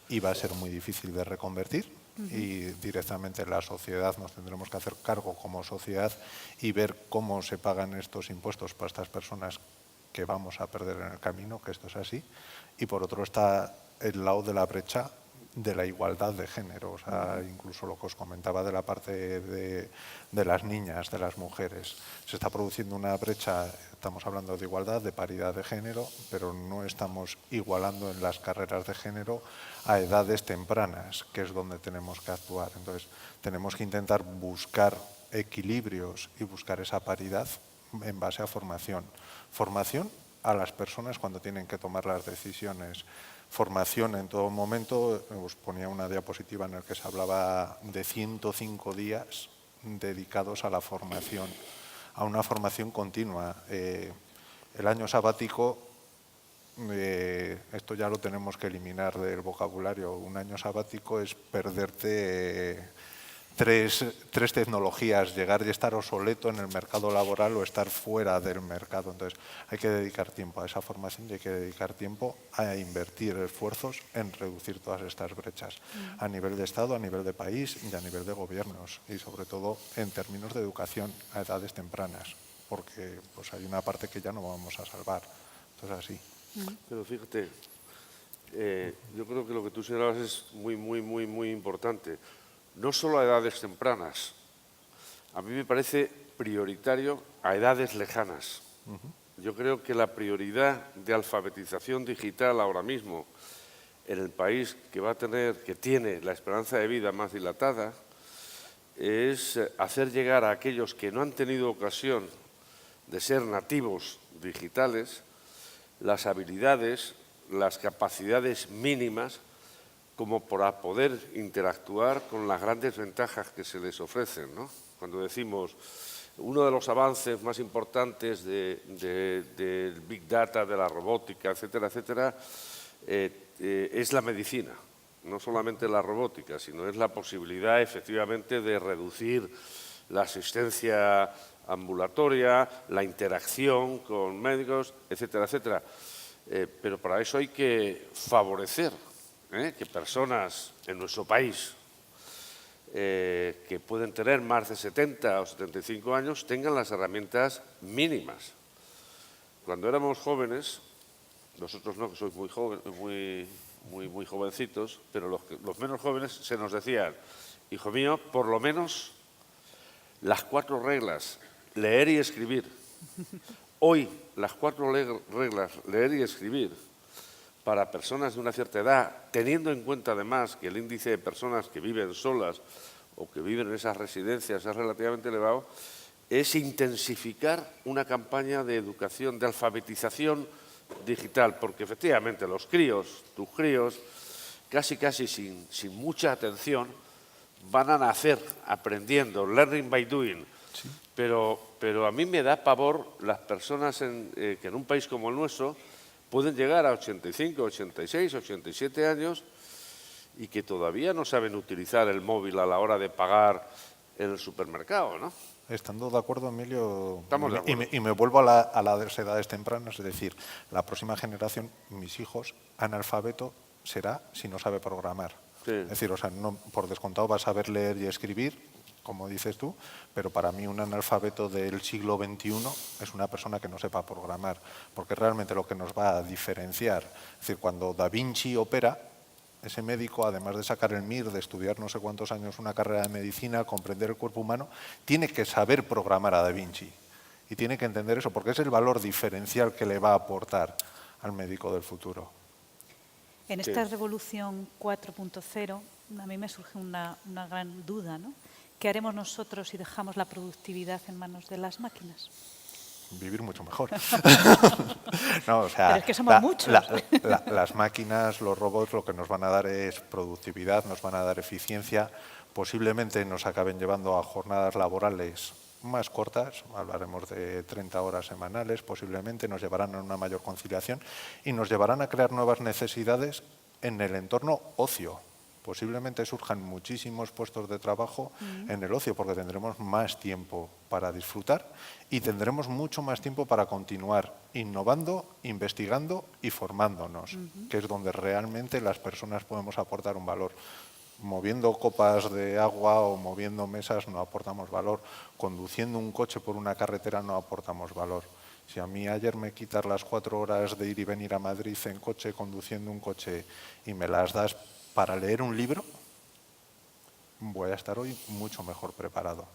y va a ser muy difícil de reconvertir. Y directamente la sociedad nos tendremos que hacer cargo como sociedad y ver cómo se pagan estos impuestos para estas personas que vamos a perder en el camino, que esto es así. Y por otro está el lado de la brecha de la igualdad de género, o sea, incluso lo que os comentaba de la parte de las niñas, de las mujeres. Se está produciendo una brecha, estamos hablando de igualdad, de paridad de género, pero no estamos igualando en las carreras de género a edades tempranas, que es donde tenemos que actuar. Entonces, tenemos que intentar buscar equilibrios y buscar esa paridad en base a formación. Formación a las personas cuando tienen que tomar las decisiones. Formación en todo momento. Os ponía una diapositiva en la que se hablaba de 105 días dedicados a la formación, a una formación continua. El año sabático, esto ya lo tenemos que eliminar del vocabulario. Un año sabático es perderte tres tecnologías, llegar y estar obsoleto en el mercado laboral o estar fuera del mercado. Entonces, hay que dedicar tiempo a esa formación y hay que dedicar tiempo a invertir esfuerzos en reducir todas estas brechas a nivel de Estado, a nivel de país y a nivel de gobiernos, y sobre todo en términos de educación a edades tempranas, porque pues hay una parte que ya no vamos a salvar. Entonces, así. Pero fíjate, yo creo que lo que tú señalabas es muy importante. No solo a edades tempranas, a mí me parece prioritario a edades lejanas. Yo creo que la prioridad de alfabetización digital ahora mismo en el país que tiene la esperanza de vida más dilatada es hacer llegar a aquellos que no han tenido ocasión de ser nativos digitales las habilidades, las capacidades mínimas como para poder interactuar con las grandes ventajas que se les ofrecen, ¿no? Cuando decimos uno de los avances más importantes del Big Data, de la robótica, etcétera, etcétera, es la medicina. No solamente la robótica, sino es la posibilidad efectivamente de reducir la asistencia ambulatoria, la interacción con médicos, etcétera, etcétera. Pero para eso hay que favorecer que personas en nuestro país que pueden tener más de 70 o 75 años tengan las herramientas mínimas. Cuando éramos jóvenes, nosotros no, que sois muy jóvenes, muy jovencitos, pero los menos jóvenes se nos decían, hijo mío, por lo menos las 4 reglas, leer y escribir. Hoy, las 4 reglas, leer y escribir, para personas de una cierta edad, teniendo en cuenta además que el índice de personas que viven solas o que viven en esas residencias es relativamente elevado, es intensificar una campaña de educación, de alfabetización digital, porque efectivamente los críos, tus críos, casi sin mucha atención, van a nacer aprendiendo, learning by doing. Sí. Pero a mí me da pavor las personas que en un país como el nuestro pueden llegar a 85, 86, 87 años y que todavía no saben utilizar el móvil a la hora de pagar en el supermercado, ¿no? Estando de acuerdo, Emilio, Estamos de acuerdo. Y me vuelvo a las edades tempranas, es decir, la próxima generación, mis hijos, analfabeto será si no sabe programar. Sí. Es decir, o sea, no, por descontado va a saber leer y escribir, como dices tú, pero para mí un analfabeto del siglo XXI es una persona que no sepa programar, porque realmente lo que nos va a diferenciar, es decir, cuando Da Vinci opera, ese médico, además de sacar el MIR, de estudiar no sé cuántos años una carrera de medicina, comprender el cuerpo humano, tiene que saber programar a Da Vinci. Y tiene que entender eso, porque es el valor diferencial que le va a aportar al médico del futuro. En esta revolución 4.0, a mí me surge una gran duda, ¿no? ¿Qué haremos nosotros si dejamos la productividad en manos de las máquinas? Vivir mucho mejor. No, o sea, pero es que somos muchos. Las máquinas, los robots, lo que nos van a dar es productividad, nos van a dar eficiencia, posiblemente nos acaben llevando a jornadas laborales más cortas, hablaremos de 30 horas semanales, posiblemente nos llevarán a una mayor conciliación y nos llevarán a crear nuevas necesidades en el entorno ocio. Posiblemente surjan muchísimos puestos de trabajo en el ocio porque tendremos más tiempo para disfrutar y tendremos mucho más tiempo para continuar innovando, investigando y formándonos, que es donde realmente las personas podemos aportar un valor. Moviendo copas de agua o moviendo mesas no aportamos valor. Conduciendo un coche por una carretera no aportamos valor. Si a mí ayer me quitas las 4 horas de ir y venir a Madrid en coche, conduciendo un coche, y me las das para leer un libro, voy a estar hoy mucho mejor preparado.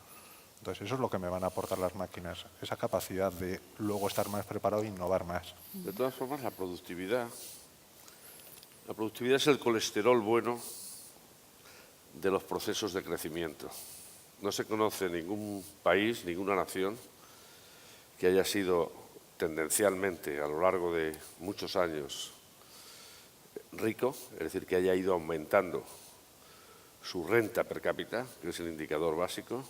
Entonces, eso es lo que me van a aportar las máquinas, esa capacidad de luego estar más preparado e innovar más. De todas formas, la productividad es el colesterol bueno de los procesos de crecimiento. No se conoce ningún país, ninguna nación que haya sido tendencialmente a lo largo de muchos años rico, es decir, que haya ido aumentando su renta per cápita, que es el indicador básico,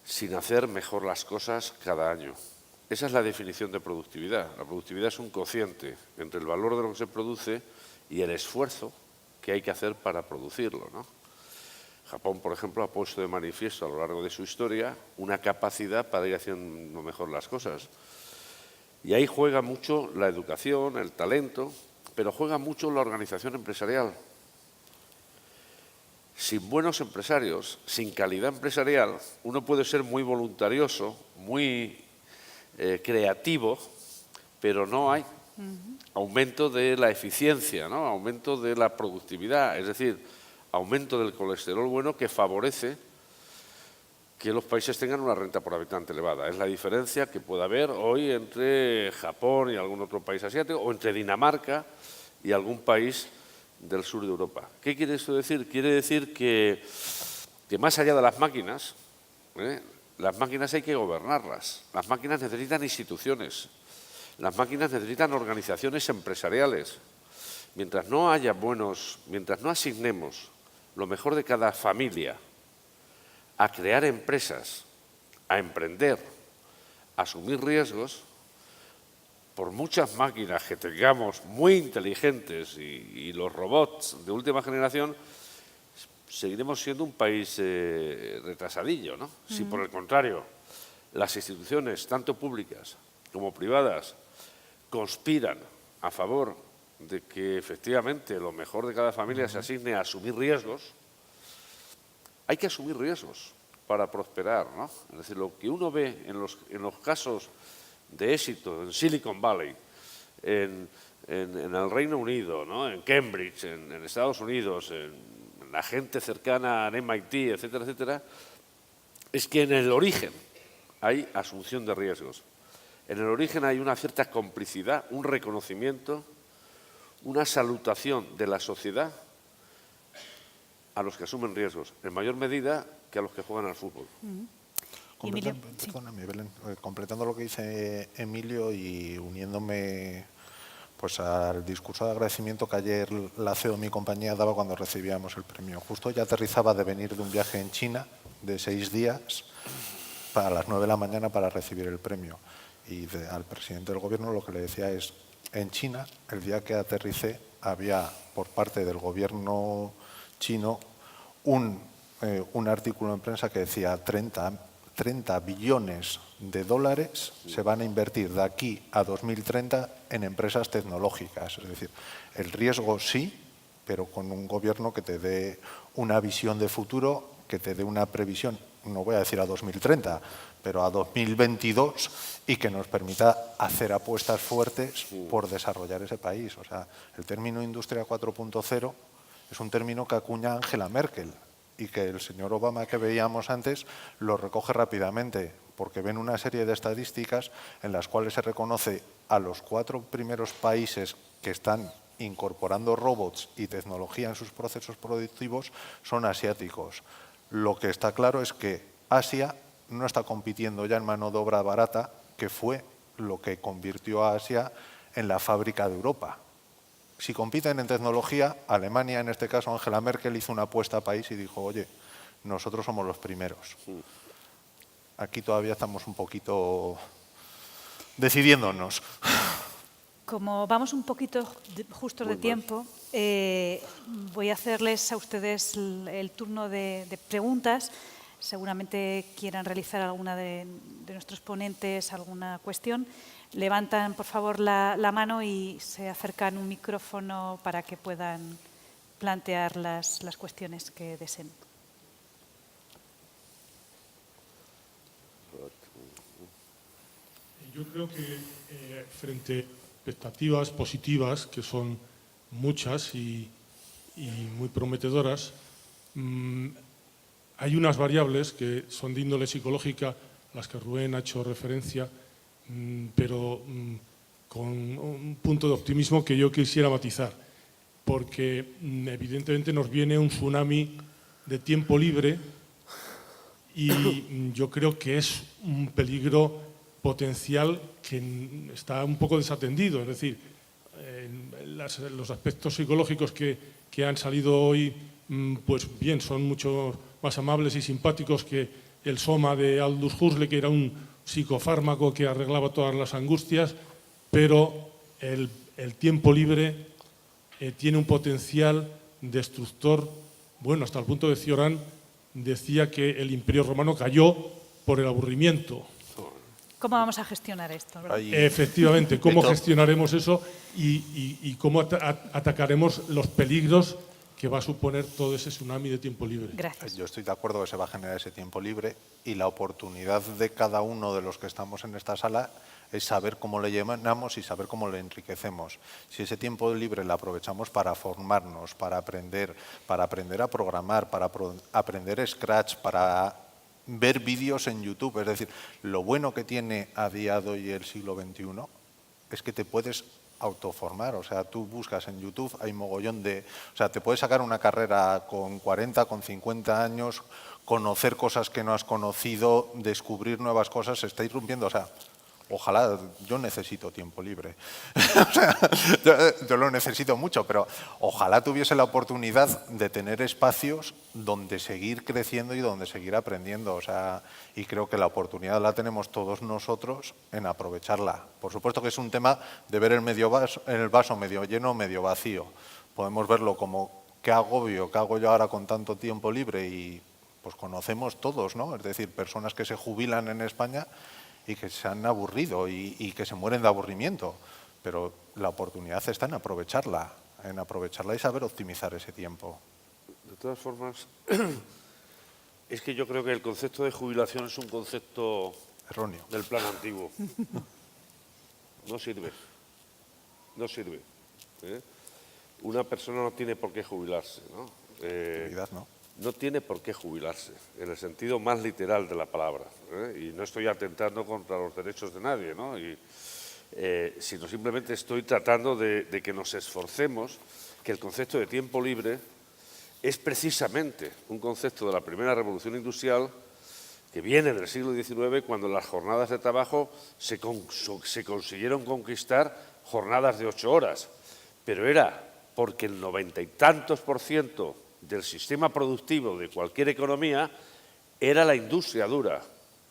sin hacer mejor las cosas cada año. Esa es la definición de productividad. La productividad es un cociente entre el valor de lo que se produce y el esfuerzo que hay que hacer para producirlo, ¿no? Japón, por ejemplo, ha puesto de manifiesto a lo largo de su historia una capacidad para ir haciendo mejor las cosas. Y ahí juega mucho la educación, el talento, pero juega mucho la organización empresarial. Sin buenos empresarios, sin calidad empresarial, uno puede ser muy voluntarioso, muy creativo, pero no hay aumento de la eficiencia, ¿no? Aumento de la productividad, es decir, aumento del colesterol bueno que favorece que los países tengan una renta por habitante elevada. Es la diferencia que puede haber hoy entre Japón y algún otro país asiático, o entre Dinamarca y algún país del sur de Europa. ¿Qué quiere esto decir? Quiere decir que más allá de las máquinas hay que gobernarlas. Las máquinas necesitan instituciones. Las máquinas necesitan organizaciones empresariales. Mientras no asignemos lo mejor de cada familia a crear empresas, a emprender, a asumir riesgos, por muchas máquinas que tengamos muy inteligentes y los robots de última generación, seguiremos siendo un país retrasadillo, ¿no? Si por el contrario las instituciones, tanto públicas como privadas, conspiran a favor de que efectivamente lo mejor de cada familia se asigne a asumir riesgos, hay que asumir riesgos para prosperar, ¿no? Es decir, lo que uno ve en los casos de éxito en Silicon Valley, en el Reino Unido, ¿no? En Cambridge, en Estados Unidos, en la gente cercana al MIT, etcétera, etcétera, es que en el origen hay asunción de riesgos. En el origen hay una cierta complicidad, un reconocimiento, una salutación de la sociedad a los que asumen riesgos, en mayor medida que a los que juegan al fútbol. Perdóname, Belén, completando lo que dice Emilio y uniéndome pues al discurso de agradecimiento que ayer la CEO de mi compañía daba cuando recibíamos el premio. Justo ya aterrizaba de venir de un viaje en China de 6 días para las 9 de la mañana para recibir el premio. Y al presidente del gobierno lo que le decía es, en China, el día que aterricé, había por parte del gobierno chino un artículo en prensa que decía 30 billones de dólares se van a invertir de aquí a 2030 en empresas tecnológicas. Es decir, el riesgo sí, pero con un gobierno que te dé una visión de futuro que te dé una previsión, no voy a decir a 2030, pero a 2022, y que nos permita hacer apuestas fuertes por desarrollar ese país. O sea, el término Industria 4.0 es un término que acuña Angela Merkel y que el señor Obama que veíamos antes lo recoge rápidamente, porque ven una serie de estadísticas en las cuales se reconoce a los 4 primeros países que están incorporando robots y tecnología en sus procesos productivos son asiáticos. Lo que está claro es que Asia no está compitiendo ya en mano de obra barata, que fue lo que convirtió a Asia en la fábrica de Europa. Si compiten en tecnología, Alemania, en este caso Angela Merkel, hizo una apuesta a país y dijo, oye, nosotros somos los primeros. Aquí todavía estamos un poquito decidiéndonos. Como vamos un poquito justos de tiempo, voy a hacerles a ustedes el turno de preguntas. Seguramente quieran realizar alguna de nuestros ponentes alguna cuestión. Levantan, por favor, la mano y se acercan un micrófono para que puedan plantear las cuestiones que deseen. Yo creo que frente a expectativas positivas, que son muchas y muy prometedoras, hay unas variables que son de índole psicológica, a las que Rubén ha hecho referencia, pero con un punto de optimismo que yo quisiera matizar, porque evidentemente nos viene un tsunami de tiempo libre y yo creo que es un peligro potencial que está un poco desatendido. Es decir, los aspectos psicológicos que han salido hoy, pues bien, son mucho más amables y simpáticos que el Soma de Aldous Huxley, que era un psicofármaco que arreglaba todas las angustias, pero el tiempo libre tiene un potencial destructor. Bueno, hasta el punto de Cioran decía que el Imperio Romano cayó por el aburrimiento. ¿Cómo vamos a gestionar esto? Efectivamente, ¿cómo gestionaremos eso y cómo atacaremos los peligros que va a suponer todo ese tsunami de tiempo libre? Gracias. Yo estoy de acuerdo que se va a generar ese tiempo libre y la oportunidad de cada uno de los que estamos en esta sala es saber cómo le llenamos y saber cómo le enriquecemos. Si ese tiempo libre lo aprovechamos para formarnos, para aprender a programar, para aprender Scratch, para ver vídeos en YouTube. Es decir, lo bueno que tiene a día de hoy el siglo XXI es que te puedes autoformar. O sea, tú buscas en YouTube, hay mogollón de... O sea, te puedes sacar una carrera con 40, con 50 años, conocer cosas que no has conocido, descubrir nuevas cosas, se está irrumpiendo. O sea, ojalá, yo necesito tiempo libre. O sea, yo lo necesito mucho, pero ojalá tuviese la oportunidad de tener espacios donde seguir creciendo y donde seguir aprendiendo. O sea, y creo que la oportunidad la tenemos todos nosotros en aprovecharla. Por supuesto que es un tema de ver el vaso medio lleno o medio vacío. Podemos verlo como qué agobio, qué hago yo ahora con tanto tiempo libre, y pues conocemos todos, ¿no? Es decir, personas que se jubilan en España y que se han aburrido y que se mueren de aburrimiento. Pero la oportunidad está en aprovecharla y saber optimizar ese tiempo. De todas formas, es que yo creo que el concepto de jubilación es un concepto erróneo del plan antiguo. No sirve. No sirve. Una persona no tiene por qué jubilarse, ¿no? No tiene por qué jubilarse, en el sentido más literal de la palabra. Y no estoy atentando contra los derechos de nadie, ¿no? Sino simplemente estoy tratando de que nos esforcemos, que el concepto de tiempo libre es precisamente un concepto de la primera revolución industrial que viene del siglo XIX, cuando las jornadas de trabajo se consiguieron conquistar jornadas de 8 horas. Pero era porque el 90 y tantos % del sistema productivo de cualquier economía era la industria dura,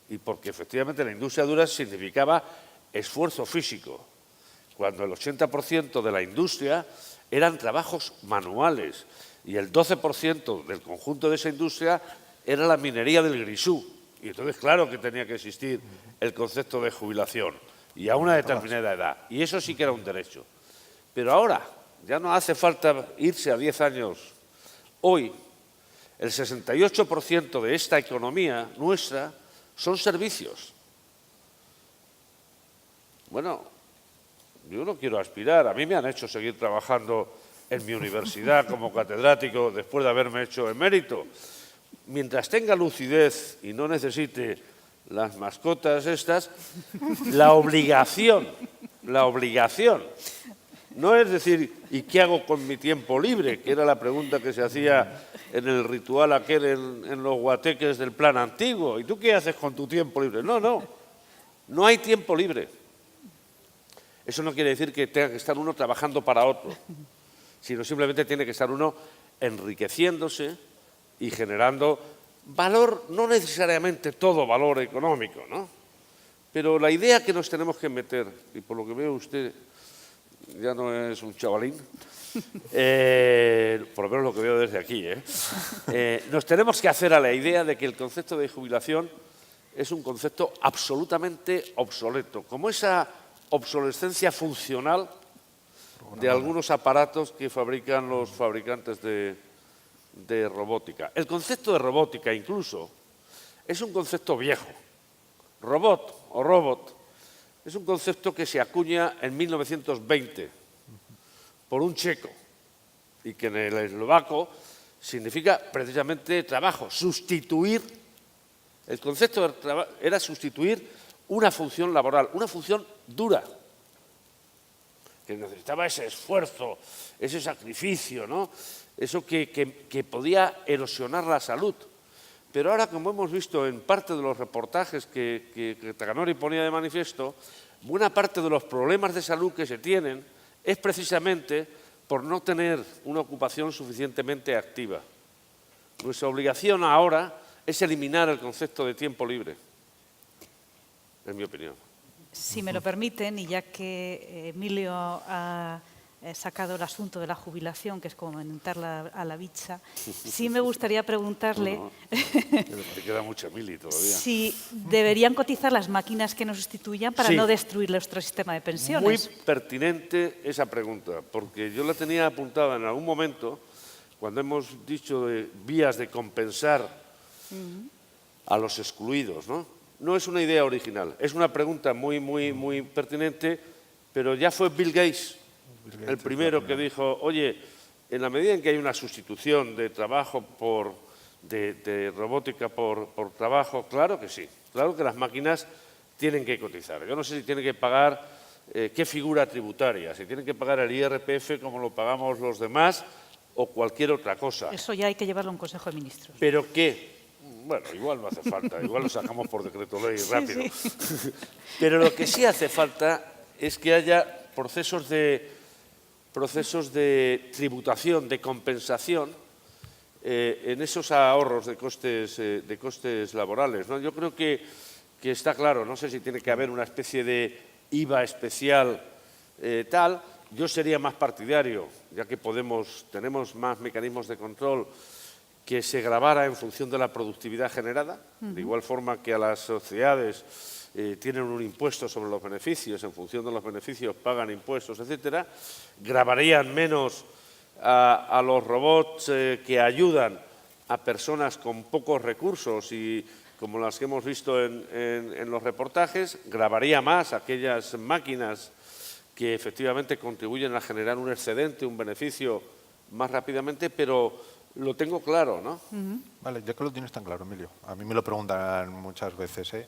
y porque efectivamente la industria dura significaba esfuerzo físico, cuando el 80% de la industria eran trabajos manuales y el 12% del conjunto de esa industria era la minería del grisú. Y entonces claro que tenía que existir el concepto de jubilación y a una determinada edad, y eso sí que era un derecho. Pero ahora ya no hace falta irse a 10 años. Hoy El 68% de esta economía nuestra son servicios. Bueno, yo no quiero aspirar. A mí me han hecho seguir trabajando en mi universidad como catedrático después de haberme hecho emérito. Mientras tenga lucidez y no necesite las mascotas estas, la obligación, no es decir, ¿y qué hago con mi tiempo libre?, que era la pregunta que se hacía en el ritual aquel en los guateques del plan antiguo. ¿Y tú qué haces con tu tiempo libre? No hay tiempo libre. Eso no quiere decir que tenga que estar uno trabajando para otro, sino simplemente tiene que estar uno enriqueciéndose y generando valor, no necesariamente todo valor económico, ¿no? Pero la idea que nos tenemos que meter, y por lo que veo usted ya no es un chavalín, por lo menos lo que veo desde aquí, nos tenemos que hacer a la idea de que el concepto de jubilación es un concepto absolutamente obsoleto, como esa obsolescencia funcional de algunos aparatos que fabrican los fabricantes de robótica. El concepto de robótica incluso es un concepto viejo. Robot o robot es un concepto que se acuña en 1920 por un checo y que en el eslovaco significa precisamente trabajo, sustituir. El concepto era sustituir una función laboral, una función dura, que necesitaba ese esfuerzo, ese sacrificio, ¿no? Eso que podía erosionar la salud. Pero ahora, como hemos visto en parte de los reportajes que Takanori ponía de manifiesto, buena parte de los problemas de salud que se tienen es precisamente por no tener una ocupación suficientemente activa. Nuestra obligación ahora es eliminar el concepto de tiempo libre, en mi opinión. Si me lo permiten, y ya que Emilio ha sacado el asunto de la jubilación, que es como aumentarla a la bicha, sí me gustaría preguntarle Me queda mucho Emilio todavía. si deberían cotizar las máquinas que nos sustituyan para no destruir nuestro sistema de pensiones. Muy pertinente esa pregunta, porque yo la tenía apuntada en algún momento, cuando hemos dicho de vías de compensar a los excluidos, ¿no? No es una idea original, es una pregunta muy pertinente, pero ya fue Bill Gates el primero que dijo, oye, en la medida en que hay una sustitución de trabajo de robótica por trabajo, claro que sí, claro que las máquinas tienen que cotizar. Yo no sé si tienen que pagar qué figura tributaria, si tienen que pagar el IRPF como lo pagamos los demás o cualquier otra cosa. Eso ya hay que llevarlo a un Consejo de Ministros. ¿Pero qué? Bueno, igual no hace falta, igual lo sacamos por decreto ley rápido. Sí. Pero lo que sí hace falta es que haya procesos de tributación, de compensación en esos ahorros de costes laborales, ¿no? Yo creo que está claro, no sé si tiene que haber una especie de IVA especial tal. Yo sería más partidario, ya que tenemos más mecanismos de control, que se gravara en función de la productividad generada, de igual forma que a las sociedades tienen un impuesto sobre los beneficios, en función de los beneficios pagan impuestos, etcétera, gravarían menos a los robots que ayudan a personas con pocos recursos y como las que hemos visto en los reportajes, gravaría más aquellas máquinas que efectivamente contribuyen a generar un excedente, un beneficio más rápidamente, pero lo tengo claro, ¿no? Vale, ya que lo tienes tan claro, Emilio, a mí me lo preguntan muchas veces,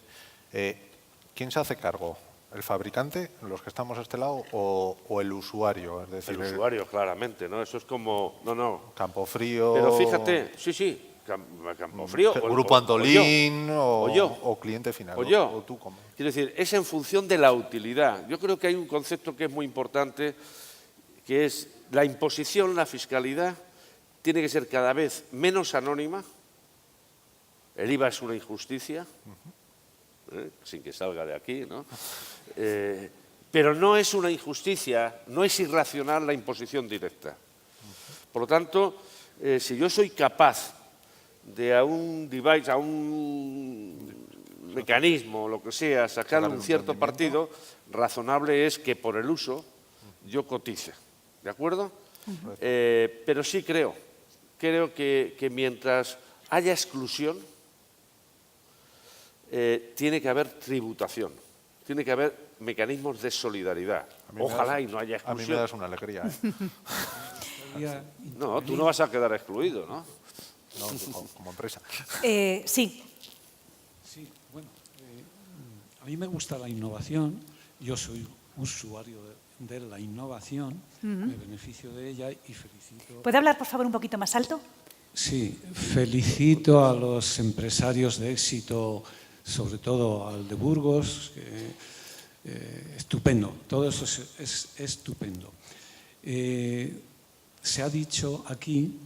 ¿quién se hace cargo? ¿El fabricante, los que estamos a este lado, o el usuario? Es decir, el usuario, claramente, ¿no? Eso es como... No. Campofrío... Pero fíjate, sí, Campofrío... Grupo Antolín o cliente final. O yo. O tú, ¿cómo? Quiero decir, es en función de la utilidad. Yo creo que hay un concepto que es muy importante, que es la imposición, la fiscalidad, tiene que ser cada vez menos anónima. El IVA es una injusticia, sin que salga de aquí, ¿no? Pero no es una injusticia, no es irracional la imposición directa. Por lo tanto, si yo soy capaz de a un device, a un mecanismo, lo que sea, sacarle un cierto partido, razonable es que por el uso yo cotice, ¿de acuerdo? Pero sí creo que mientras haya exclusión, tiene que haber tributación, tiene que haber mecanismos de solidaridad. Ojalá y no haya exclusión. A mí me das una alegría. No, tú no vas a quedar excluido, ¿no? No, como empresa. Sí. Sí, bueno, a mí me gusta la innovación. Yo soy usuario de la innovación, me beneficio de ella y felicito. ¿Puede hablar, por favor, un poquito más alto? Sí, felicito a los empresarios de éxito, sobre todo al de Burgos. Estupendo, todo eso es estupendo. Se ha dicho aquí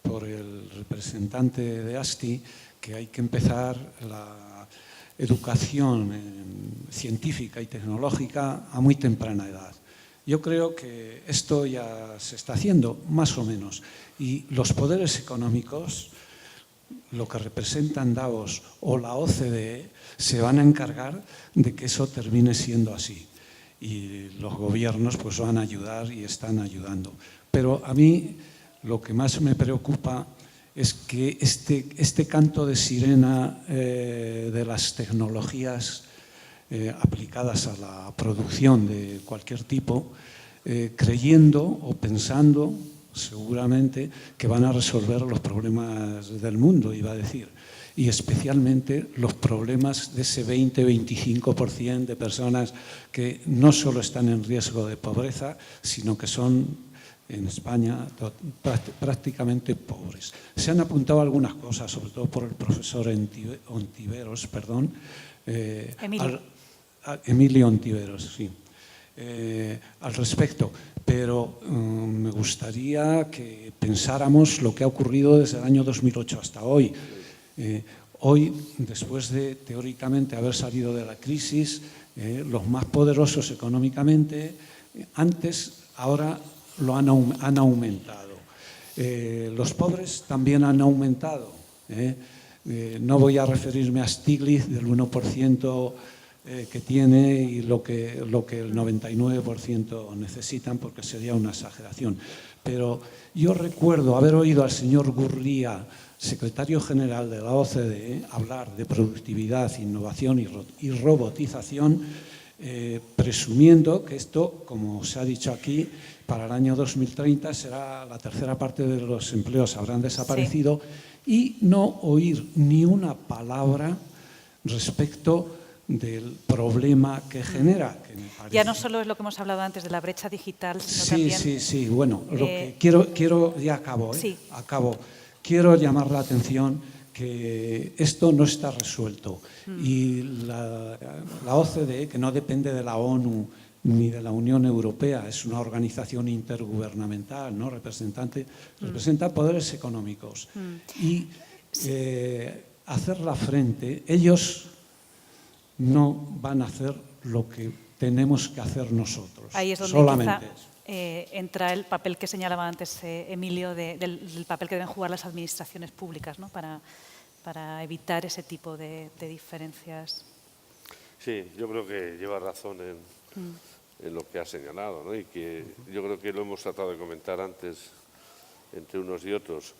por el representante de ASTI que hay que empezar la educación científica y tecnológica a muy temprana edad. Yo creo que esto ya se está haciendo, más o menos, y los poderes económicos, lo que representan Davos o la OCDE, se van a encargar de que eso termine siendo así. Y los gobiernos pues van a ayudar y están ayudando. Pero a mí lo que más me preocupa es que este canto de sirena de las tecnologías aplicadas a la producción de cualquier tipo, creyendo o pensando seguramente que van a resolver los problemas del mundo, iba a decir, y especialmente los problemas de ese 20-25% de personas que no solo están en riesgo de pobreza, sino que son en España prácticamente pobres. Se han apuntado algunas cosas, sobre todo por el profesor Ontiveros, perdón. Emilio Ontiveros, sí. Al respecto, pero me gustaría que pensáramos lo que ha ocurrido desde el año 2008 hasta hoy. Hoy, después de teóricamente haber salido de la crisis, los más poderosos económicamente, antes, ahora lo han aumentado. Los pobres también han aumentado. No voy a referirme a Stiglitz del 1% que tiene y lo que el 99% necesitan, porque sería una exageración. Pero yo recuerdo haber oído al señor Gurría, secretario general de la OCDE, hablar de productividad, innovación y robotización, presumiendo que esto, como se ha dicho aquí, para el año 2030 será la tercera parte de los empleos habrán desaparecido, y no oír ni una palabra respecto del problema que genera. Que me parece. Ya no solo es lo que hemos hablado antes de la brecha digital, sino también... Sí, bueno, lo que quiero, ya acabo, acabo. Quiero llamar la atención que esto no está resuelto y la OCDE, que no depende de la ONU ni de la Unión Europea, es una organización intergubernamental, ¿no? Representa poderes económicos y hacerla frente, ellos no van a hacer lo que tenemos que hacer nosotros. Ahí es donde solamente. Entra el papel que señalaba antes Emilio, del papel que deben jugar las administraciones públicas, ¿no? para evitar ese tipo de diferencias. Sí, yo creo que lleva razón en lo que ha señalado, ¿no? Y que yo creo que lo hemos tratado de comentar antes entre unos y otros.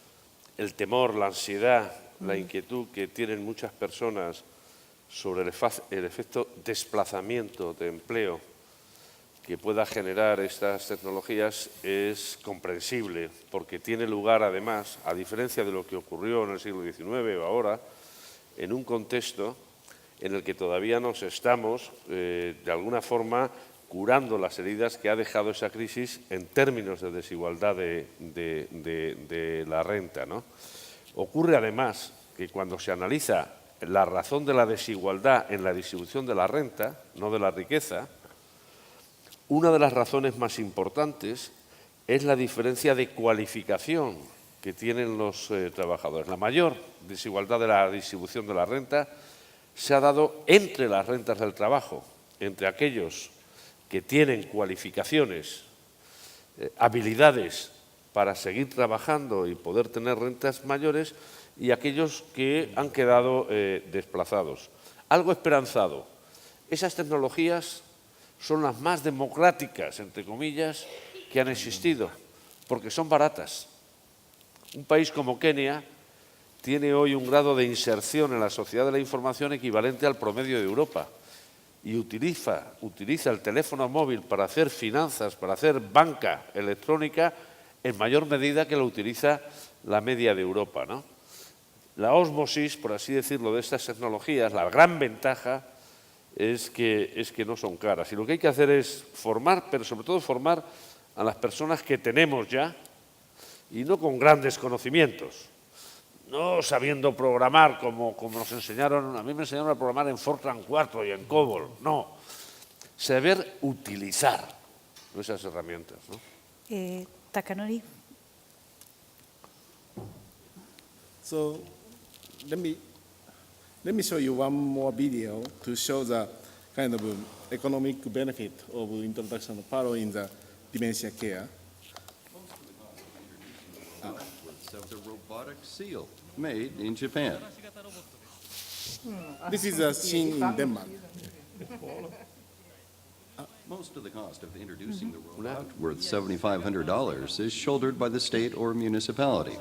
El temor, la ansiedad, la inquietud que tienen muchas personas sobre el efecto desplazamiento de empleo que pueda generar estas tecnologías es comprensible, porque tiene lugar además, a diferencia de lo que ocurrió en el siglo XIX o ahora, en un contexto en el que todavía nos estamos, de alguna forma, curando las heridas que ha dejado esa crisis en términos de desigualdad de la renta, ¿no? Ocurre además que cuando se analiza la razón de la desigualdad en la distribución de la renta, no de la riqueza, una de las razones más importantes es la diferencia de cualificación que tienen los trabajadores. La mayor desigualdad de la distribución de la renta se ha dado entre las rentas del trabajo, entre aquellos que tienen cualificaciones, habilidades para seguir trabajando y poder tener rentas mayores, y aquellos que han quedado desplazados. Algo esperanzado. Esas tecnologías son las más democráticas, entre comillas, que han existido, porque son baratas. Un país como Kenia tiene hoy un grado de inserción en la sociedad de la información equivalente al promedio de Europa y utiliza el teléfono móvil para hacer finanzas, para hacer banca electrónica en mayor medida que lo utiliza la media de Europa, ¿no? La ósmosis, por así decirlo, de estas tecnologías, la gran ventaja es que no son caras. Y lo que hay que hacer es formar, pero sobre todo formar a las personas que tenemos ya, y no con grandes conocimientos, no sabiendo programar como nos enseñaron, a mí me enseñaron a programar en Fortran 4 y en COBOL, no, saber utilizar esas herramientas, ¿no? Takanori. So let me show you one more video to show the kind of economic benefit of introduction of Paro in the dementia care. Of the robotic seal made in Japan. This is a scene in Denmark. Most of the cost of introducing the robot, worth $7,500, is shouldered by the state or municipality.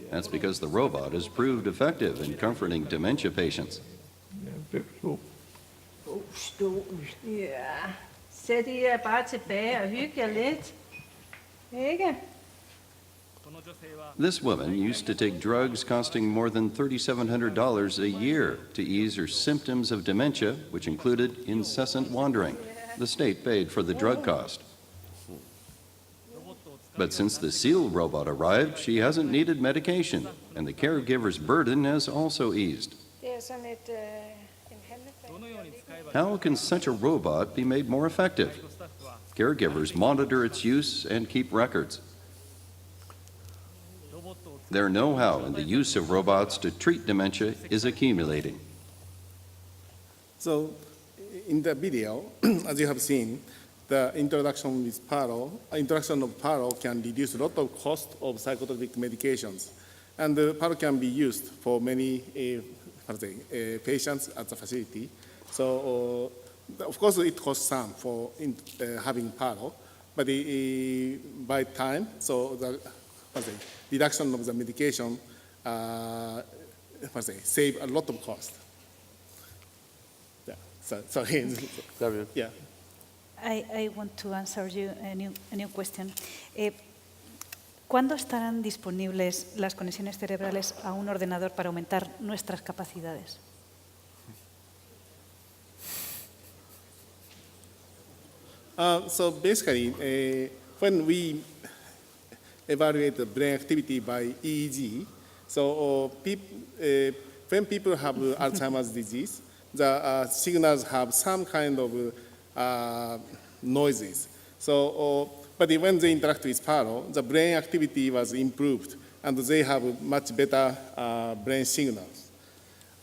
That's because the robot has proved effective in comforting dementia patients. Ja, sæt I jer bare tilbage og hygge jer lidt. Ikke? This woman used to take drugs costing more than $3,700 a year to ease her symptoms of dementia, which included incessant wandering. The state paid for the drug cost. But since the Seal robot arrived, she hasn't needed medication, and the caregiver's burden has also eased. How can such a robot be made more effective? Caregivers monitor its use and keep records. Their know-how in the use of robots to treat dementia is accumulating. So in the video, as you have seen, the introduction of Paro can reduce a lot of cost of psychotropic medications. And Paro can be used for many patients at the facility. So of course it costs some for having Paro, but by time, so the reduction of the medication save a lot of cost. Yeah. So yeah. I want to answer you a new question. ¿Cuándo estarán disponibles las conexiones cerebrales a un ordenador para aumentar nuestras capacidades? So basically, when we evaluate the brain activity by EEG, so when people have Alzheimer's disease, the signals have some kind of noises. So, but when they interact with Paro, the brain activity was improved, and they have much better brain signals.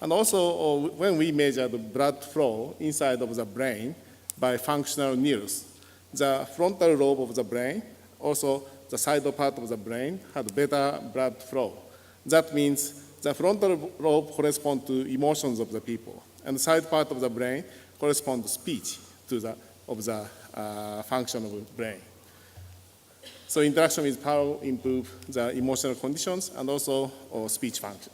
And also, when we measure the blood flow inside of the brain by functional neurons, the frontal lobe of the brain, also the side part of the brain, had better blood flow. That means the frontal lobe corresponds to emotions of the people, and the side part of the brain corresponds to speech of the function of the brain. So interaction with Paro improve the emotional conditions and also speech function.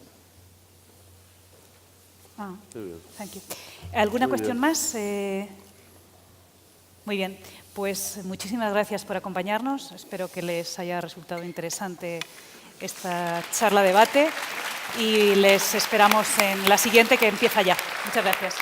Thank you. ¿Alguna cuestión más? Muy bien, pues muchísimas gracias por acompañarnos. Espero que les haya resultado interesante esta charla debate y les esperamos en la siguiente que empieza ya. Muchas gracias.